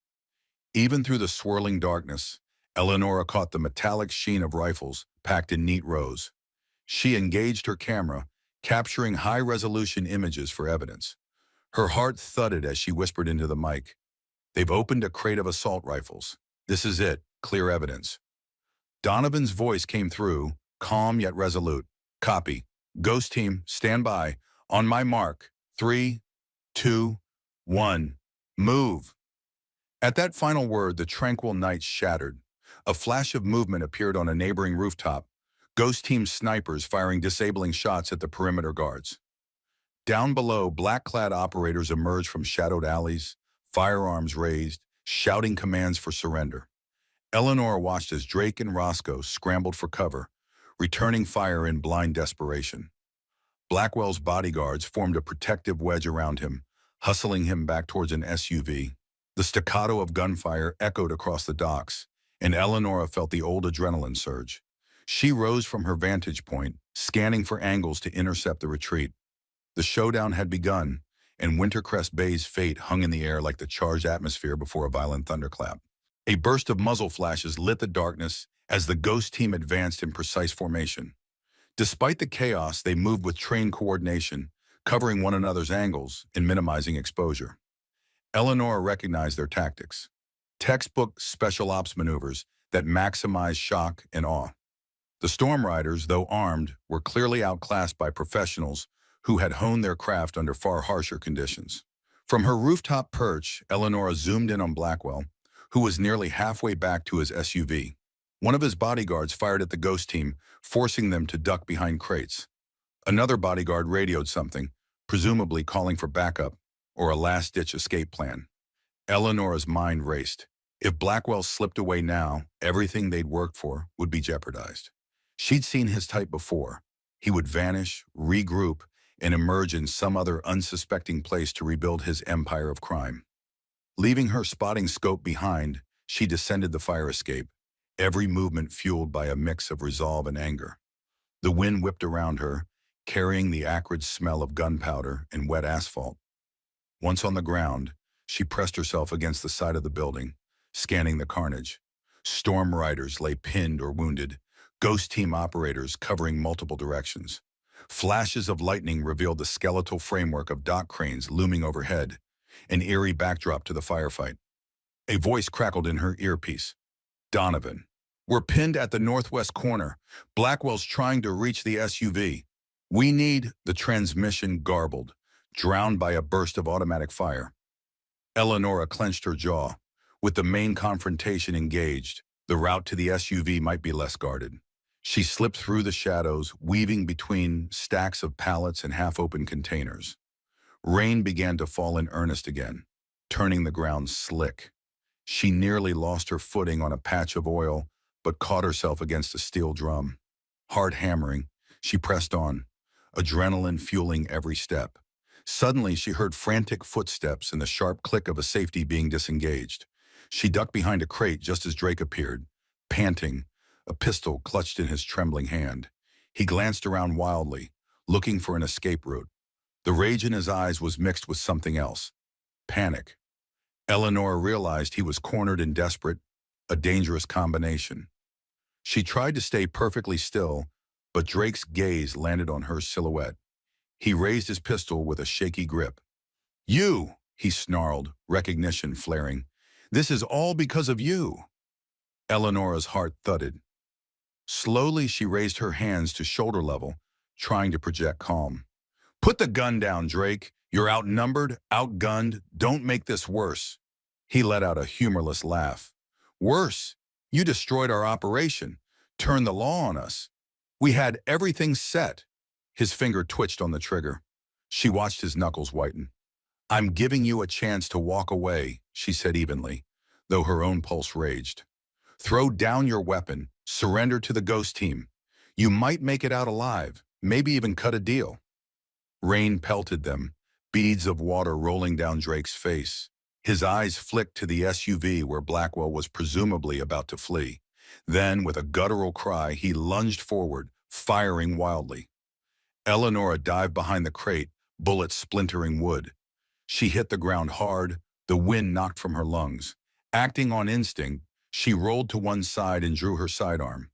Speaker 1: Even through the swirling darkness, Eleonora caught the metallic sheen of rifles packed in neat rows. She engaged her camera, capturing high-resolution images for evidence. Her heart thudded as she whispered into the mic. "They've opened a crate of assault rifles. This is it, clear evidence." Donovan's voice came through, calm yet resolute. "Copy. Ghost team, stand by. On my mark. 3, 2, 1. Move." At that final word, the tranquil night shattered. A flash of movement appeared on a neighboring rooftop, Ghost Team snipers firing disabling shots at the perimeter guards. Down below, black-clad operators emerged from shadowed alleys, firearms raised, shouting commands for surrender. Eleanor watched as Drake and Roscoe scrambled for cover, returning fire in blind desperation. Blackwell's bodyguards formed a protective wedge around him, hustling him back towards an SUV. The staccato of gunfire echoed across the docks, and Eleonora felt the old adrenaline surge. She rose from her vantage point, scanning for angles to intercept the retreat. The showdown had begun, and Wintercrest Bay's fate hung in the air like the charged atmosphere before a violent thunderclap. A burst of muzzle flashes lit the darkness as the Ghost Team advanced in precise formation. Despite the chaos, they moved with trained coordination, covering one another's angles and minimizing exposure. Eleanor recognized their tactics. Textbook special ops maneuvers that maximize shock and awe. The Storm Riders, though armed, were clearly outclassed by professionals who had honed their craft under far harsher conditions. From her rooftop perch, Eleonora zoomed in on Blackwell, who was nearly halfway back to his SUV. One of his bodyguards fired at the Ghost Team, forcing them to duck behind crates. Another bodyguard radioed something, presumably calling for backup or a last-ditch escape plan. Eleonora's mind raced. If Blackwell slipped away now, everything they'd worked for would be jeopardized. She'd seen his type before. He would vanish, regroup, and emerge in some other unsuspecting place to rebuild his empire of crime. Leaving her spotting scope behind, she descended the fire escape, every movement fueled by a mix of resolve and anger. The wind whipped around her, carrying the acrid smell of gunpowder and wet asphalt. Once on the ground, she pressed herself against the side of the building, scanning the carnage. Storm Riders lay pinned or wounded, Ghost Team operators covering multiple directions. Flashes of lightning revealed the skeletal framework of dock cranes looming overhead, an eerie backdrop to the firefight. A voice crackled in her earpiece. "Donovan, we're pinned at the northwest corner. Blackwell's trying to reach the SUV. We need..." The transmission garbled, drowned by a burst of automatic fire. Eleonora clenched her jaw. With the main confrontation engaged, the route to the SUV might be less guarded. She slipped through the shadows, weaving between stacks of pallets and half-open containers. Rain began to fall in earnest again, turning the ground slick. She nearly lost her footing on a patch of oil, but caught herself against a steel drum. Heart hammering, she pressed on, adrenaline fueling every step. Suddenly, she heard frantic footsteps and the sharp click of a safety being disengaged. She ducked behind a crate just as Drake appeared, panting, a pistol clutched in his trembling hand. He glanced around wildly, looking for an escape route. The rage in his eyes was mixed with something else. Panic. Eleanor realized he was cornered and desperate, a dangerous combination. She tried to stay perfectly still, but Drake's gaze landed on her silhouette. He raised his pistol with a shaky grip. "You!" he snarled, recognition flaring. "This is all because of you." Eleonora's heart thudded. Slowly, she raised her hands to shoulder level, trying to project calm. "Put the gun down, Drake. You're outnumbered, outgunned. Don't make this worse." He let out a humorless laugh. "Worse? You destroyed our operation, turned the law on us. We had everything set. His finger twitched on the trigger. She watched his knuckles whiten. "I'm giving you a chance to walk away," she said evenly, though her own pulse raged. "Throw down your weapon. Surrender to the ghost team. You might make it out alive, maybe even cut a deal." Rain pelted them, beads of water rolling down Drake's face. His eyes flicked to the SUV where Blackwell was presumably about to flee. Then, with a guttural cry, he lunged forward, firing wildly. Eleonora dived behind the crate, bullets splintering wood. She hit the ground hard, the wind knocked from her lungs. Acting on instinct, she rolled to one side and drew her sidearm.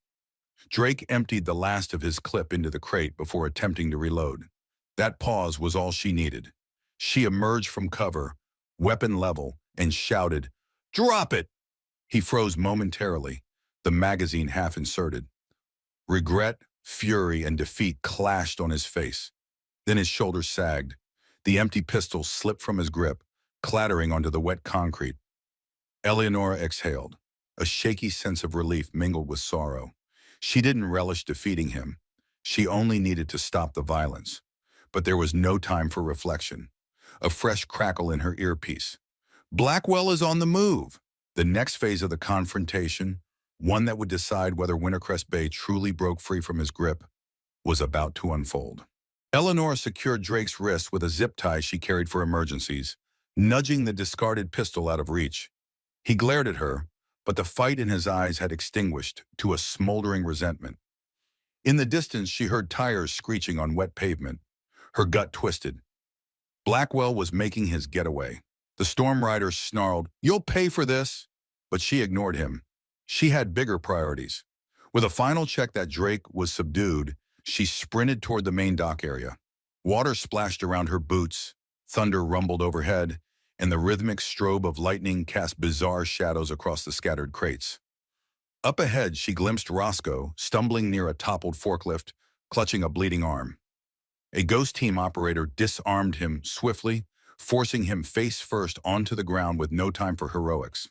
Speaker 1: Drake emptied the last of his clip into the crate before attempting to reload. That pause was all she needed. She emerged from cover, weapon level, and shouted, "Drop it!" He froze momentarily, the magazine half inserted. Regret, fury, and defeat clashed on his face. Then his shoulders sagged. The empty pistol slipped from his grip, clattering onto the wet concrete. Eleonora exhaled. A shaky sense of relief mingled with sorrow. She didn't relish defeating him. She only needed to stop the violence. But there was no time for reflection. A fresh crackle in her earpiece. Blackwell is on the move. The next phase of the confrontation, one that would decide whether Wintercrest Bay truly broke free from his grip, was about to unfold. Eleanor secured Drake's wrist with a zip tie she carried for emergencies, nudging the discarded pistol out of reach. He glared at her, but the fight in his eyes had extinguished to a smoldering resentment. In the distance, she heard tires screeching on wet pavement. Her gut twisted. Blackwell was making his getaway. The Storm Rider snarled, "You'll pay for this!" But she ignored him. She had bigger priorities. With a final check that Drake was subdued, she sprinted toward the main dock area. Water splashed around her boots, thunder rumbled overhead, and the rhythmic strobe of lightning cast bizarre shadows across the scattered crates. Up ahead, she glimpsed Roscoe, stumbling near a toppled forklift, clutching a bleeding arm. A ghost team operator disarmed him swiftly, forcing him face first onto the ground with no time for heroics.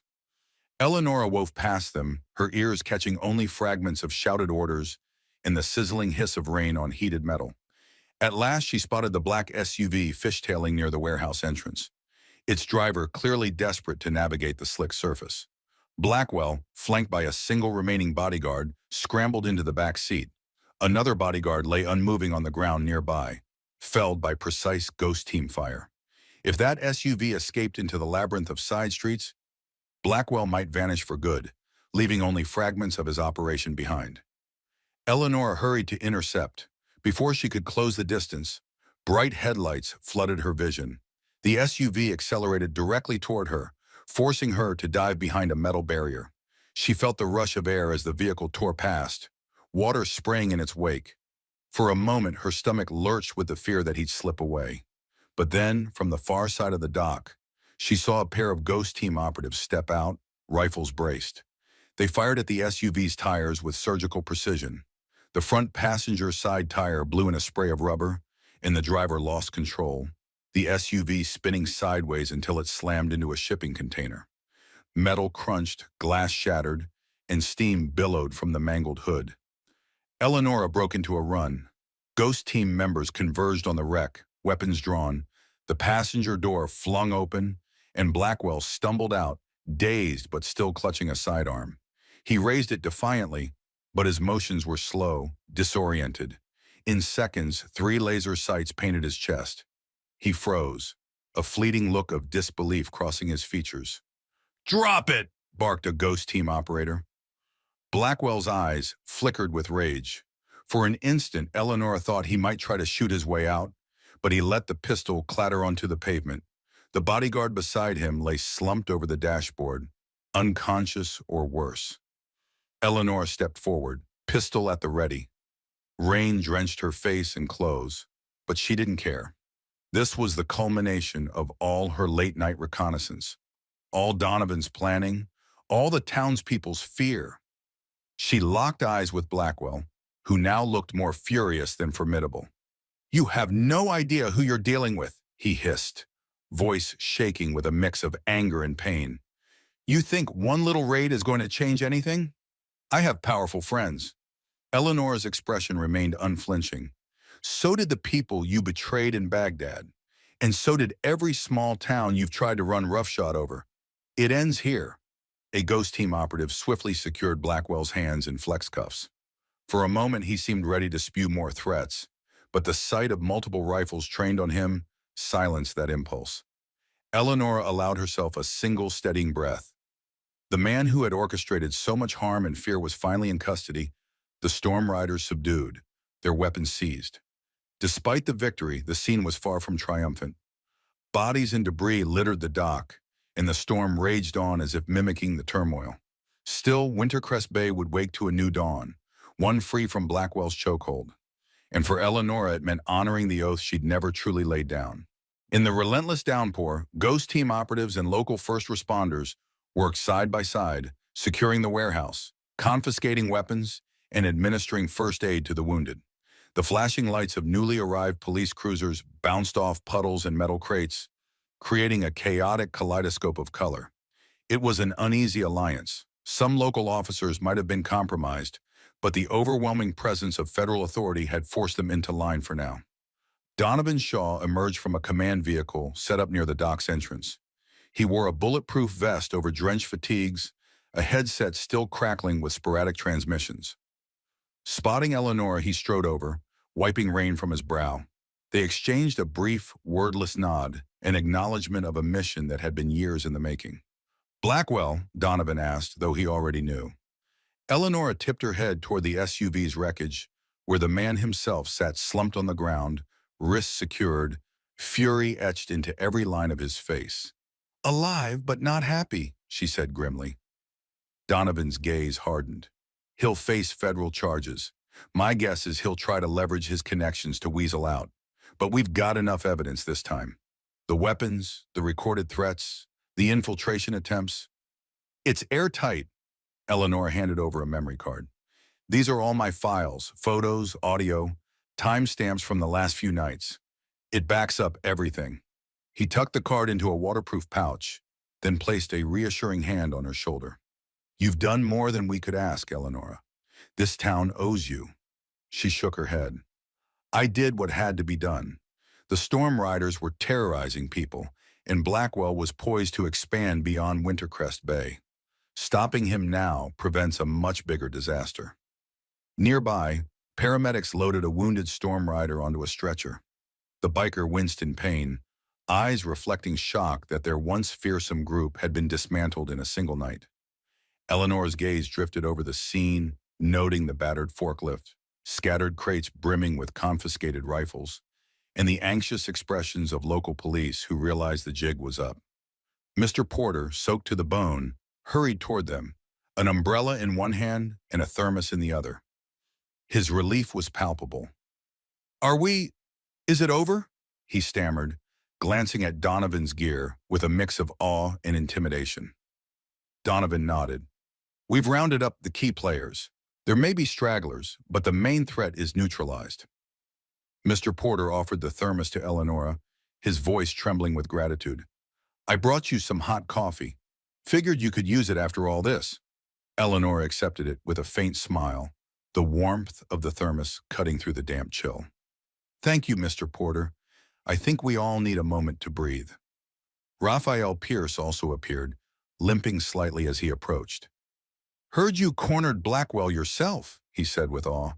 Speaker 1: Eleonora wove past them, her ears catching only fragments of shouted orders and the sizzling hiss of rain on heated metal. At last, she spotted the black SUV fishtailing near the warehouse entrance, its driver clearly desperate to navigate the slick surface. Blackwell, flanked by a single remaining bodyguard, scrambled into the back seat. Another bodyguard lay unmoving on the ground nearby, felled by precise ghost team fire. If that SUV escaped into the labyrinth of side streets, Blackwell might vanish for good, leaving only fragments of his operation behind. Eleanor hurried to intercept. Before she could close the distance, bright headlights flooded her vision. The SUV accelerated directly toward her, forcing her to dive behind a metal barrier. She felt the rush of air as the vehicle tore past, water spraying in its wake. For a moment, her stomach lurched with the fear that he'd slip away. But then, from the far side of the dock, she saw a pair of ghost team operatives step out, rifles braced. They fired at the SUV's tires with surgical precision. The front passenger side tire blew in a spray of rubber, and the driver lost control, the SUV spinning sideways until it slammed into a shipping container. Metal crunched, glass shattered, and steam billowed from the mangled hood. Eleonora broke into a run. Ghost team members converged on the wreck, weapons drawn, the passenger door flung open, and Blackwell stumbled out, dazed but still clutching a sidearm. He raised it defiantly, but his motions were slow, disoriented. In seconds, 3 laser sights painted his chest. He froze, a fleeting look of disbelief crossing his features. "Drop it!" barked a ghost team operator. Blackwell's eyes flickered with rage. For an instant, Eleanor thought he might try to shoot his way out, but he let the pistol clatter onto the pavement. The bodyguard beside him lay slumped over the dashboard, unconscious or worse. Eleanor stepped forward, pistol at the ready. Rain drenched her face and clothes, but she didn't care. This was the culmination of all her late-night reconnaissance, all Donovan's planning, all the townspeople's fear. She locked eyes with Blackwell, who now looked more furious than formidable. "You have no idea who you're dealing with," he hissed, voice shaking with a mix of anger and pain. "You think one little raid is going to change anything? I have powerful friends." Eleanor's expression remained unflinching. So did the people you betrayed in Baghdad. And so did every small town you've tried to run roughshod over. It ends here. A Ghost Team operative swiftly secured Blackwell's hands in flex cuffs. For a moment, he seemed ready to spew more threats, but the sight of multiple rifles trained on him silenced that impulse. Eleanor allowed herself a single steadying breath. The man who had orchestrated so much harm and fear was finally in custody, the Storm Riders subdued, their weapons seized. Despite the victory, the scene was far from triumphant. Bodies and debris littered the dock, and the storm raged on as if mimicking the turmoil. Still, Wintercrest Bay would wake to a new dawn, one free from Blackwell's chokehold. And for Eleonora, it meant honoring the oath she'd never truly laid down. In the relentless downpour, Ghost Team operatives and local first responders worked side by side, securing the warehouse, confiscating weapons, and administering first aid to the wounded. The flashing lights of newly arrived police cruisers bounced off puddles and metal crates, creating a chaotic kaleidoscope of color. It was an uneasy alliance. Some local officers might have been compromised, but the overwhelming presence of federal authority had forced them into line for now. Donovan Shaw emerged from a command vehicle set up near the dock's entrance. He wore a bulletproof vest over drenched fatigues, a headset still crackling with sporadic transmissions. Spotting Eleanor, he strode over, wiping rain from his brow. They exchanged a brief, wordless nod, an acknowledgement of a mission that had been years in the making. "Blackwell?" Donovan asked, though he already knew. Eleanor tipped her head toward the SUV's wreckage, where the man himself sat slumped on the ground, wrists secured, fury etched into every line of his face. "Alive, but not happy," she said grimly. Donovan's gaze hardened. "He'll face federal charges. My guess is he'll try to leverage his connections to weasel out. But we've got enough evidence this time. The weapons, the recorded threats, the infiltration attempts. It's airtight." Eleanor handed over a memory card. "These are all my files, photos, audio, timestamps from the last few nights. It backs up everything." He tucked the card into a waterproof pouch, then placed a reassuring hand on her shoulder. "You've done more than we could ask, Eleonora. This town owes you." She shook her head. "I did what had to be done. The Storm Riders were terrorizing people, and Blackwell was poised to expand beyond Wintercrest Bay. Stopping him now prevents a much bigger disaster." Nearby, paramedics loaded a wounded Storm Rider onto a stretcher. The biker winced in pain, eyes reflecting shock that their once fearsome group had been dismantled in a single night. Eleanor's gaze drifted over the scene, noting the battered forklift, scattered crates brimming with confiscated rifles, and the anxious expressions of local police who realized the jig was up. Mr. Porter, soaked to the bone, hurried toward them, an umbrella in one hand and a thermos in the other. His relief was palpable. Is it over?" he stammered, glancing at Donovan's gear with a mix of awe and intimidation. Donovan nodded. "We've rounded up the key players. There may be stragglers, but the main threat is neutralized." Mr. Porter offered the thermos to Eleonora, his voice trembling with gratitude. "I brought you some hot coffee. Figured you could use it after all this." Eleonora accepted it with a faint smile, the warmth of the thermos cutting through the damp chill. "Thank you, Mr. Porter. I think we all need a moment to breathe." Raphael Pierce also appeared, limping slightly as he approached. "Heard you cornered Blackwell yourself," he said with awe.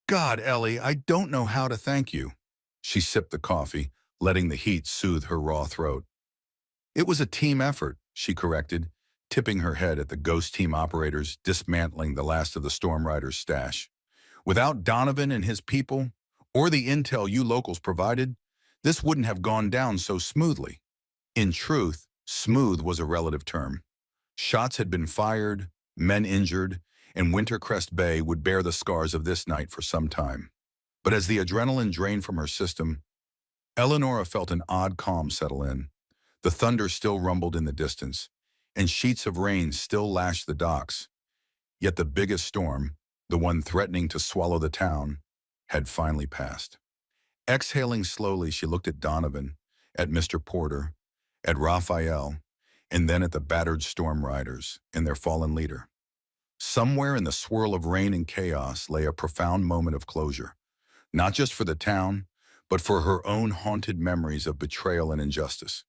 Speaker 1: God, Ellie, I don't know how to thank you." She sipped the coffee, letting the heat soothe her raw throat. "It was a team effort," she corrected, tipping her head at the Ghost Team operators dismantling the last of the Storm Riders' stash. "Without Donovan and his people, or the intel you locals provided, this wouldn't have gone down so smoothly." In truth, smooth was a relative term. Shots had been fired, men injured, and Wintercrest Bay would bear the scars of this night for some time. But as the adrenaline drained from her system, Eleonora felt an odd calm settle in. The thunder still rumbled in the distance, and sheets of rain still lashed the docks. Yet the biggest storm, the one threatening to swallow the town, had finally passed. Exhaling slowly, she looked at Donovan, at Mr. Porter, at Raphael, and then at the battered Storm Riders and their fallen leader. Somewhere in the swirl of rain and chaos lay a profound moment of closure. not just for the town, but for her own haunted memories of betrayal and injustice.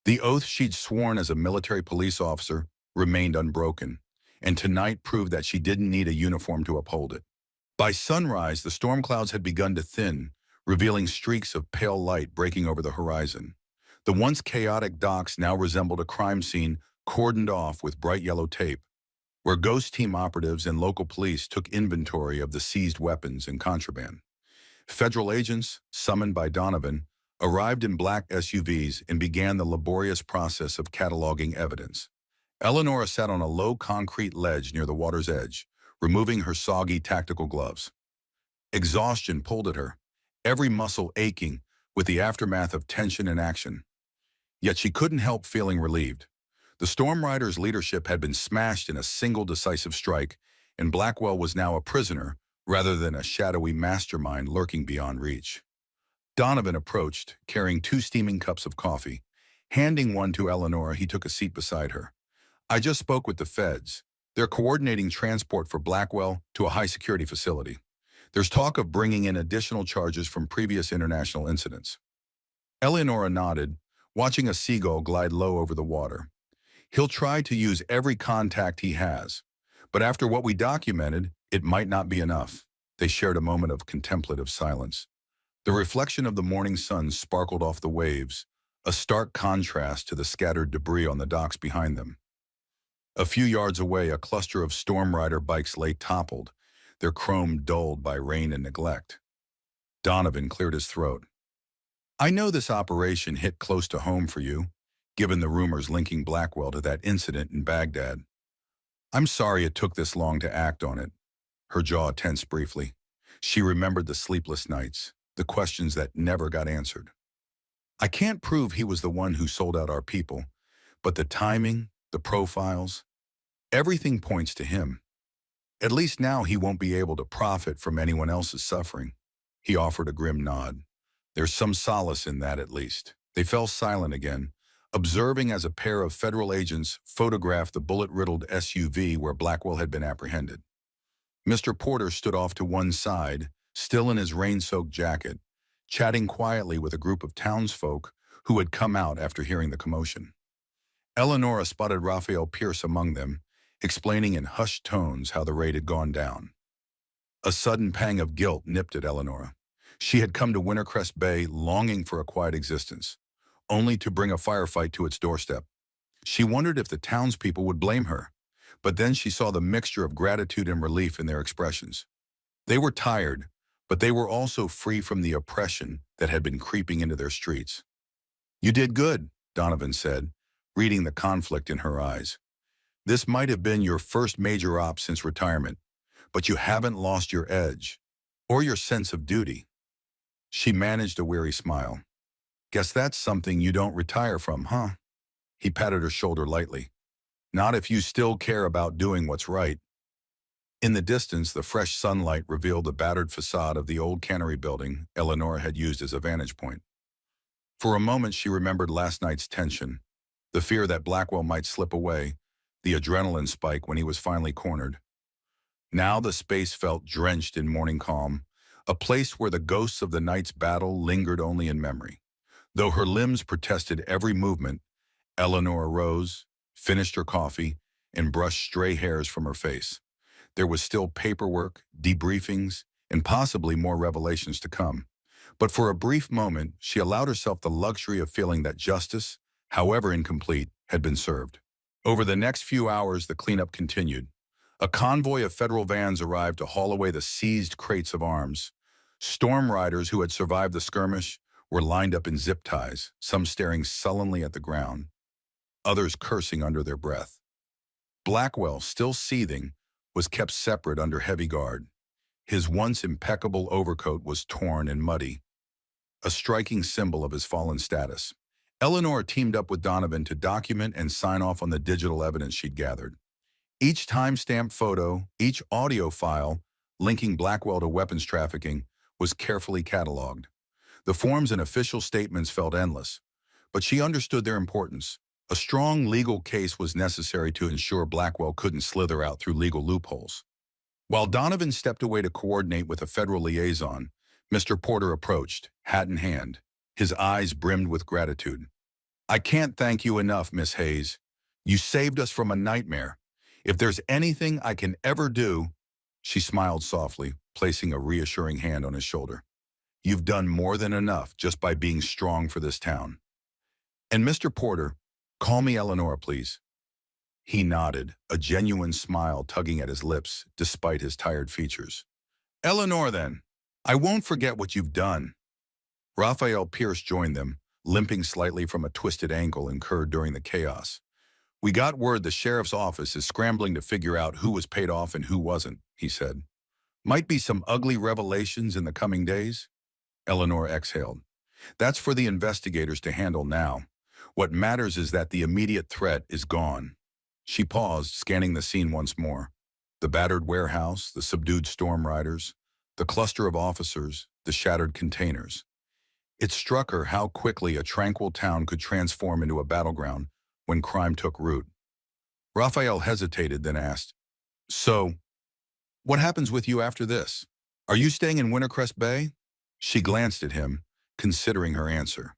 Speaker 1: The oath she'd sworn as a military police officer remained unbroken, and tonight proved that she didn't need a uniform to uphold it. By sunrise, the storm clouds had begun to thin, revealing streaks of pale light breaking over the horizon. The once chaotic docks now resembled a crime scene cordoned off with bright yellow tape, where ghost team operatives and local police took inventory of the seized weapons and contraband. Federal agents, summoned by Donovan, arrived in black SUVs and began the laborious process of cataloging evidence. Eleanor sat on a low concrete ledge near the water's edge, removing her soggy tactical gloves. Exhaustion pulled at her, every muscle aching with the aftermath of tension and action. Yet she couldn't help feeling relieved. The Storm Riders' leadership had been smashed in a single decisive strike, and Blackwell was now a prisoner rather than a shadowy mastermind lurking beyond reach. Donovan approached, carrying 2 steaming cups of coffee. Handing one to Eleanor, he took a seat beside her. "I just spoke with the feds. They're coordinating transport for Blackwell to a high-security facility. There's talk of bringing in additional charges from previous international incidents." Eleonora nodded, watching a seagull glide low over the water. "He'll try to use every contact he has, but after what we documented, it might not be enough." They shared a moment of contemplative silence. The reflection of the morning sun sparkled off the waves, a stark contrast to the scattered debris on the docks behind them. A few yards away, a cluster of Storm Rider bikes lay toppled, their chrome dulled by rain and neglect. Donovan cleared his throat. "I know this operation hit close to home for you, given the rumors linking Blackwell to that incident in Baghdad. I'm sorry it took this long to act on it." Her jaw tensed briefly. She remembered the sleepless nights, the questions that never got answered. "I can't prove he was the one who sold out our people, but the timing, the profiles, everything points to him. At least now he won't be able to profit from anyone else's suffering." He offered a grim nod. "There's some solace in that at least." They fell silent again, observing as a pair of federal agents photographed the bullet-riddled SUV where Blackwell had been apprehended. Mr. Porter stood off to one side, still in his rain-soaked jacket, chatting quietly with a group of townsfolk who had come out after hearing the commotion. Eleonora spotted Raphael Pierce among them, explaining in hushed tones how the raid had gone down. A sudden pang of guilt nipped at Eleonora. She had come to Wintercrest Bay longing for a quiet existence, only to bring a firefight to its doorstep. She wondered if the townspeople would blame her, but then she saw the mixture of gratitude and relief in their expressions. They were tired, but they were also free from the oppression that had been creeping into their streets. "You did good," Donovan said, reading the conflict in her eyes. "This might have been your first major op since retirement, but you haven't lost your edge, or your sense of duty." She managed a weary smile. "Guess that's something you don't retire from, huh?" He patted her shoulder lightly. "Not if you still care about doing what's right." In the distance, the fresh sunlight revealed the battered facade of the old cannery building Eleanor had used as a vantage point. For a moment, she remembered last night's tension, the fear that Blackwell might slip away, the adrenaline spike when he was finally cornered. Now the space felt drenched in morning calm, a place where the ghosts of the night's battle lingered only in memory. Though her limbs protested every movement, Eleanor rose, finished her coffee, and brushed stray hairs from her face. There was still paperwork, debriefings, and possibly more revelations to come. But for a brief moment, she allowed herself the luxury of feeling that justice, however incomplete, had been served. Over the next few hours, the cleanup continued. A convoy of federal vans arrived to haul away the seized crates of arms. Storm Riders who had survived the skirmish were lined up in zip ties, some staring sullenly at the ground, others cursing under their breath. Blackwell, still seething, was kept separate under heavy guard. His once impeccable overcoat was torn and muddy, a striking symbol of his fallen status. Eleanor teamed up with Donovan to document and sign off on the digital evidence she'd gathered. Each time-stamped photo, each audio file linking Blackwell to weapons trafficking was carefully cataloged. The forms and official statements felt endless, but she understood their importance. A strong legal case was necessary to ensure Blackwell couldn't slither out through legal loopholes. While Donovan stepped away to coordinate with a federal liaison, Mr. Porter approached, hat in hand. His eyes brimmed with gratitude. I can't thank you enough, Miss Hayes. You saved us from a nightmare. If there's anything I can ever do, she smiled softly, placing a reassuring hand on his shoulder. You've done more than enough just by being strong for this town. And Mr. Porter, call me Eleanor, please. He nodded, a genuine smile tugging at his lips despite his tired features. Eleanor, then. I won't forget what you've done. Raphael Pierce joined them, limping slightly from a twisted ankle incurred during the chaos. We got word the sheriff's office is scrambling to figure out who was paid off and who wasn't, he said. Might be some ugly revelations in the coming days. Eleanor exhaled. That's for the investigators to handle now. What matters is that the immediate threat is gone. She paused, scanning the scene once more. The battered warehouse, the subdued storm riders, the cluster of officers, the shattered containers. It struck her how quickly a tranquil town could transform into a battleground when crime took root. Raphael hesitated, then asked, So, what happens with you after this? Are you staying in Wintercrest Bay? She glanced at him, considering her answer.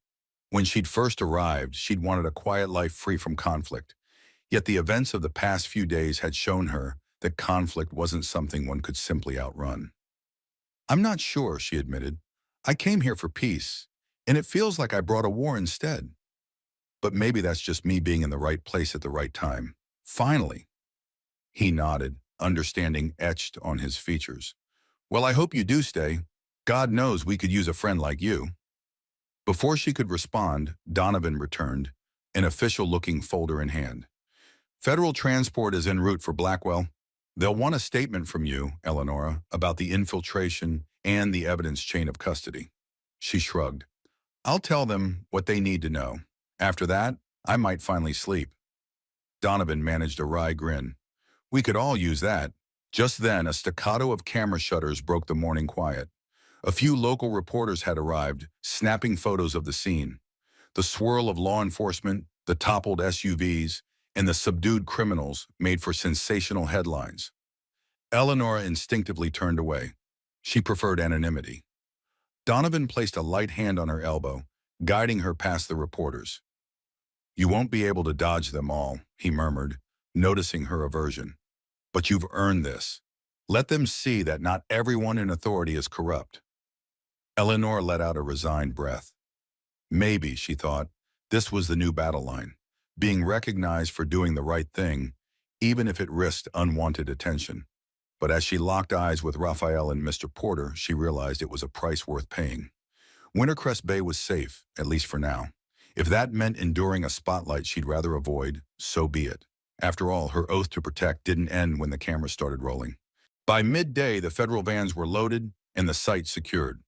Speaker 1: When she'd first arrived, she'd wanted a quiet life free from conflict. Yet the events of the past few days had shown her that conflict wasn't something one could simply outrun. I'm not sure, she admitted. I came here for peace, and it feels like I brought a war instead. But maybe that's just me being in the right place at the right time. Finally. He nodded, understanding etched on his features. Well, I hope you do stay. God knows we could use a friend like you. Before she could respond, Donovan returned, an official-looking folder in hand. Federal transport is en route for Blackwell. They'll want a statement from you, Eleonora, about the infiltration and the evidence chain of custody. She shrugged. I'll tell them what they need to know. After that, I might finally sleep. Donovan managed a wry grin. We could all use that. Just then, a staccato of camera shutters broke the morning quiet. A few local reporters had arrived, snapping photos of the scene. The swirl of law enforcement, the toppled SUVs, and the subdued criminals made for sensational headlines. Eleanor instinctively turned away. She preferred anonymity. Donovan placed a light hand on her elbow, guiding her past the reporters. You won't be able to dodge them all, he murmured, noticing her aversion. But you've earned this. Let them see that not everyone in authority is corrupt. Eleanor let out a resigned breath. Maybe, she thought, this was the new battle line, being recognized for doing the right thing, even if it risked unwanted attention. But as she locked eyes with Raphael and Mr. Porter, she realized it was a price worth paying. Wintercrest Bay was safe, at least for now. If that meant enduring a spotlight she'd rather avoid, so be it. After all, her oath to protect didn't end when the cameras started rolling. By midday, the federal vans were loaded and the site secured.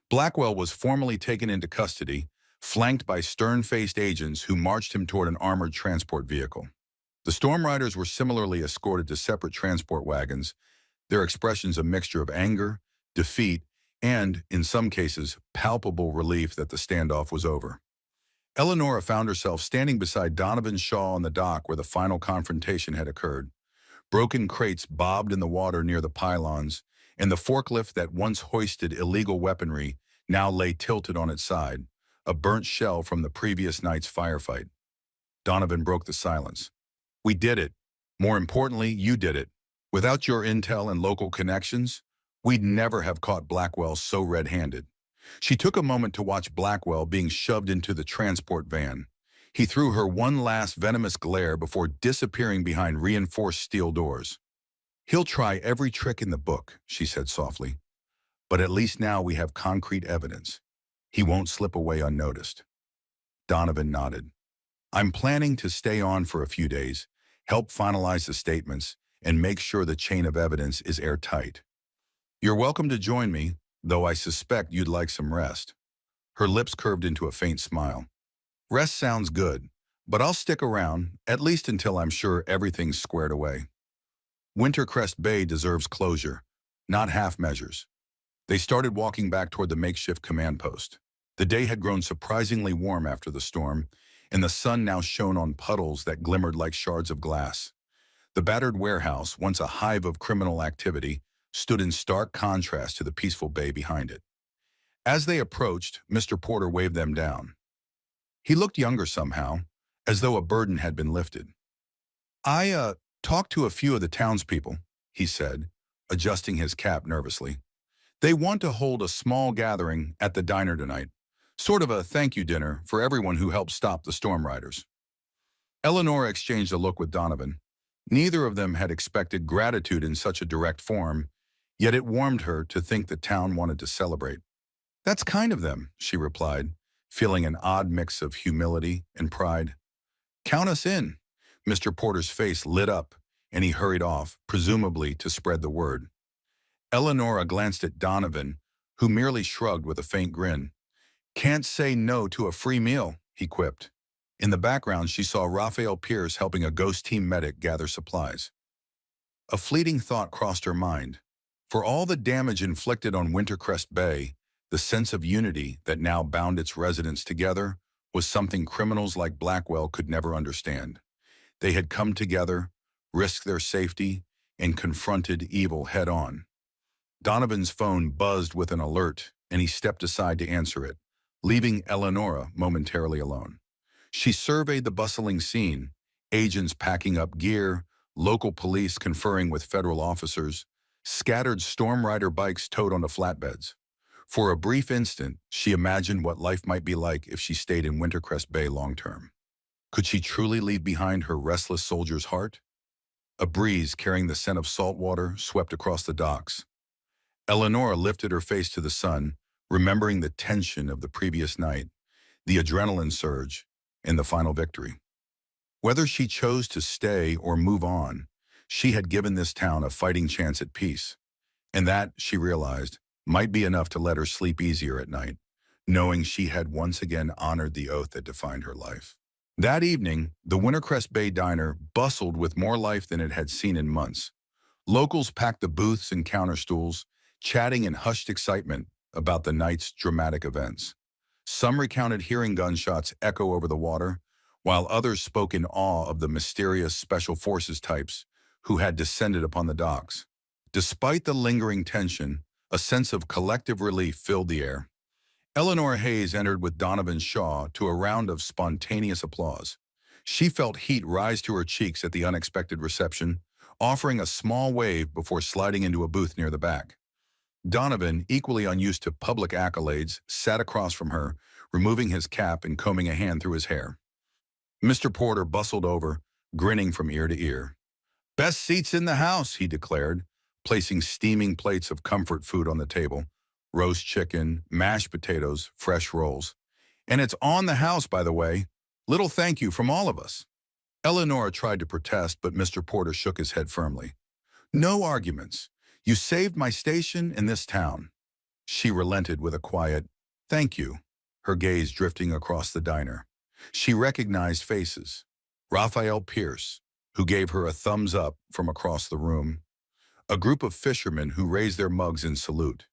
Speaker 1: Blackwell was formally taken into custody, flanked by stern-faced agents who marched him toward an armored transport vehicle. The storm riders were similarly escorted to separate transport wagons, their expressions a mixture of anger, defeat, and, in some cases, palpable relief that the standoff was over. Eleonora found herself standing beside Donovan Shaw on the dock where the final confrontation had occurred. Broken crates bobbed in the water near the pylons, and the forklift that once hoisted illegal weaponry now lay tilted on its side, a burnt shell from the previous night's firefight. Donovan broke the silence. We did it. More importantly, you did it. Without your intel and local connections, we'd never have caught Blackwell so red-handed. She took a moment to watch Blackwell being shoved into the transport van. He threw her one last venomous glare before disappearing behind reinforced steel doors. He'll try every trick in the book, she said softly. But at least now we have concrete evidence. He won't slip away unnoticed. Donovan nodded. I'm planning to stay on for a few days, help finalize the statements, and make sure the chain of evidence is airtight. You're welcome to join me, though I suspect you'd like some rest. Her lips curved into a faint smile. Rest sounds good, but I'll stick around, at least until I'm sure everything's squared away. Wintercrest Bay deserves closure, not half measures. They started walking back toward the makeshift command post. The day had grown surprisingly warm after the storm, and the sun now shone on puddles that glimmered like shards of glass. The battered warehouse, once a hive of criminal activity, stood in stark contrast to the peaceful bay behind it. As they approached, Mr. Porter waved them down. He looked younger somehow, as though a burden had been lifted. I talked to a few of the townspeople, he said, adjusting his cap nervously. They want to hold a small gathering at the diner tonight, sort of a thank you dinner for everyone who helped stop the storm riders. Eleanor exchanged a look with Donovan. Neither of them had expected gratitude in such a direct form, yet it warmed her to think the town wanted to celebrate. That's kind of them, she replied, feeling an odd mix of humility and pride. Count us in. Mr. Porter's face lit up, and he hurried off, presumably to spread the word. Eleonora glanced at Donovan, who merely shrugged with a faint grin. Can't say no to a free meal, he quipped. In the background, she saw Raphael Pierce helping a ghost team medic gather supplies. A fleeting thought crossed her mind. For all the damage inflicted on Wintercrest Bay, the sense of unity that now bound its residents together was something criminals like Blackwell could never understand. They had come together, risked their safety, and confronted evil head-on. Donovan's phone buzzed with an alert, and he stepped aside to answer it, leaving Eleonora momentarily alone. She surveyed the bustling scene, agents packing up gear, local police conferring with federal officers, scattered storm rider bikes towed onto flatbeds. For a brief instant, she imagined what life might be like if she stayed in Wintercrest Bay long-term. Could she truly leave behind her restless soldier's heart? A breeze carrying the scent of salt water swept across the docks. Eleonora lifted her face to the sun, remembering the tension of the previous night, the adrenaline surge, and the final victory. Whether she chose to stay or move on, she had given this town a fighting chance at peace. And that, she realized, might be enough to let her sleep easier at night, knowing she had once again honored the oath that defined her life. That evening, the Wintercrest Bay Diner bustled with more life than it had seen in months. Locals packed the booths and counter stools, chatting in hushed excitement about the night's dramatic events. Some recounted hearing gunshots echo over the water, while others spoke in awe of the mysterious special forces types who had descended upon the docks. Despite the lingering tension, a sense of collective relief filled the air. Eleanor Hayes entered with Donovan Shaw to a round of spontaneous applause. She felt heat rise to her cheeks at the unexpected reception, offering a small wave before sliding into a booth near the back. Donovan, equally unused to public accolades, sat across from her, removing his cap and combing a hand through his hair. Mr. Porter bustled over, grinning from ear to ear. "Best seats in the house," he declared, placing steaming plates of comfort food on the table. Roast chicken, mashed potatoes, fresh rolls. "And it's on the house, by the way. Little thank you from all of us." Eleanor tried to protest, but Mr. Porter shook his head firmly. "No arguments. You saved my station in this town." She relented with a quiet, "Thank you," her gaze drifting across the diner. She recognized faces. Raphael Pierce, who gave her a thumbs up from across the room. A group of fishermen who raised their mugs in salute.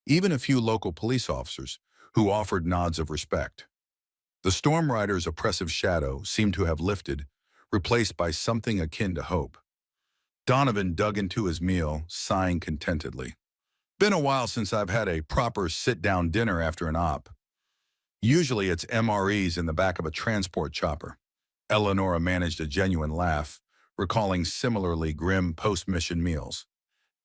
Speaker 1: Even a few local police officers who offered nods of respect. The storm rider's oppressive shadow seemed to have lifted, replaced by something akin to hope. Donovan dug into his meal, sighing contentedly. "Been a while since I've had a proper sit-down dinner after an op. Usually it's MREs in the back of a transport chopper." Eleonora managed a genuine laugh, recalling similarly grim post-mission meals.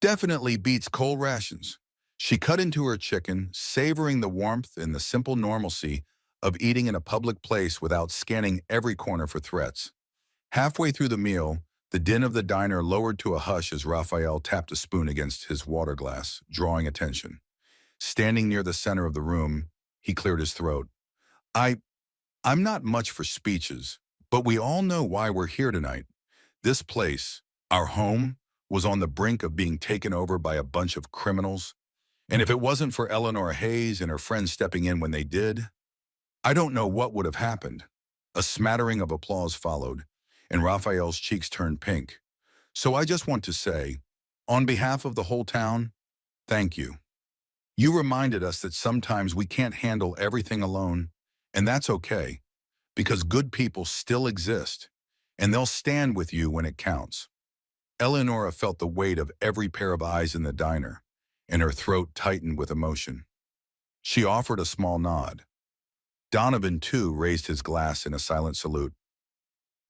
Speaker 1: "Definitely beats cold rations." She cut into her chicken, savoring the warmth and the simple normalcy of eating in a public place without scanning every corner for threats. Halfway through the meal, the din of the diner lowered to a hush as Raphael tapped a spoon against his water glass, drawing attention. Standing near the center of the room, he cleared his throat. I'm not much for speeches, but we all know why we're here tonight. This place, our home, was on the brink of being taken over by a bunch of criminals. And if it wasn't for Eleanor Hayes and her friends stepping in when they did, I don't know what would have happened." A smattering of applause followed, and Raphael's cheeks turned pink. "So I just want to say, on behalf of the whole town, thank you. You reminded us that sometimes we can't handle everything alone, and that's okay, because good people still exist, and they'll stand with you when it counts." Eleonora felt the weight of every pair of eyes in the diner, and her throat tightened with emotion. She offered a small nod. Donovan, too, raised his glass in a silent salute.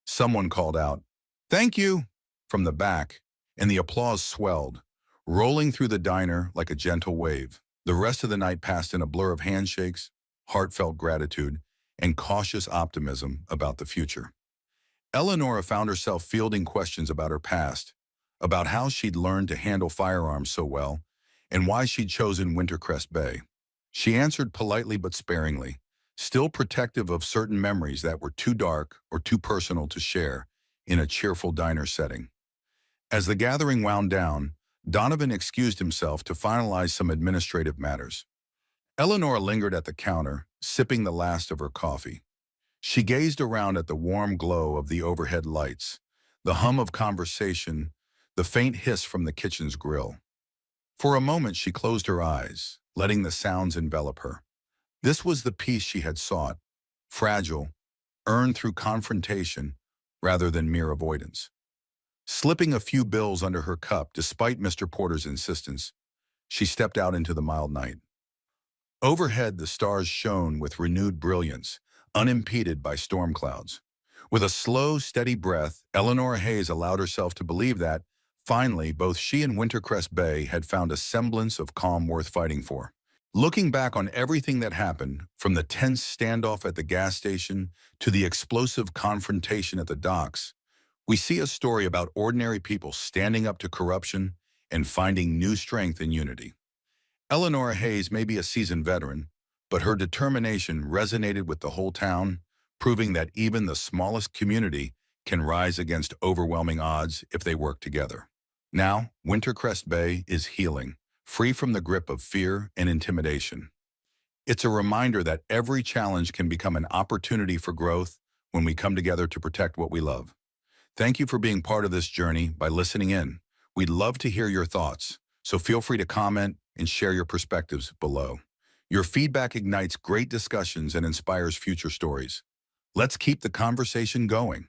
Speaker 1: Someone called out, "Thank you," from the back, and the applause swelled, rolling through the diner like a gentle wave. The rest of the night passed in a blur of handshakes, heartfelt gratitude, and cautious optimism about the future. Eleonora found herself fielding questions about her past, about how she'd learned to handle firearms so well, and why she'd chosen Wintercrest Bay. She answered politely but sparingly, still protective of certain memories that were too dark or too personal to share in a cheerful diner setting. As the gathering wound down, Donovan excused himself to finalize some administrative matters. Eleanor lingered at the counter, sipping the last of her coffee. She gazed around at the warm glow of the overhead lights, the hum of conversation, the faint hiss from the kitchen's grill. For a moment she closed her eyes, letting the sounds envelop her. This was the peace she had sought, fragile, earned through confrontation rather than mere avoidance. Slipping a few bills under her cup despite Mr. Porter's insistence, she stepped out into the mild night. Overhead, the stars shone with renewed brilliance, unimpeded by storm clouds. With a slow, steady breath, Eleanor Hayes allowed herself to believe that, finally, both she and Wintercrest Bay had found a semblance of calm worth fighting for. Looking back on everything that happened, from the tense standoff at the gas station to the explosive confrontation at the docks, we see a story about ordinary people standing up to corruption and finding new strength in unity. Eleanor Hayes may be a seasoned veteran, but her determination resonated with the whole town, proving that even the smallest community can rise against overwhelming odds if they work together. Now, Wintercrest Bay is healing, free from the grip of fear and intimidation. It's a reminder that every challenge can become an opportunity for growth when we come together to protect what we love. Thank you for being part of this journey by listening in. We'd love to hear your thoughts, so feel free to comment and share your perspectives below. Your feedback ignites great discussions and inspires future stories. Let's keep the conversation going.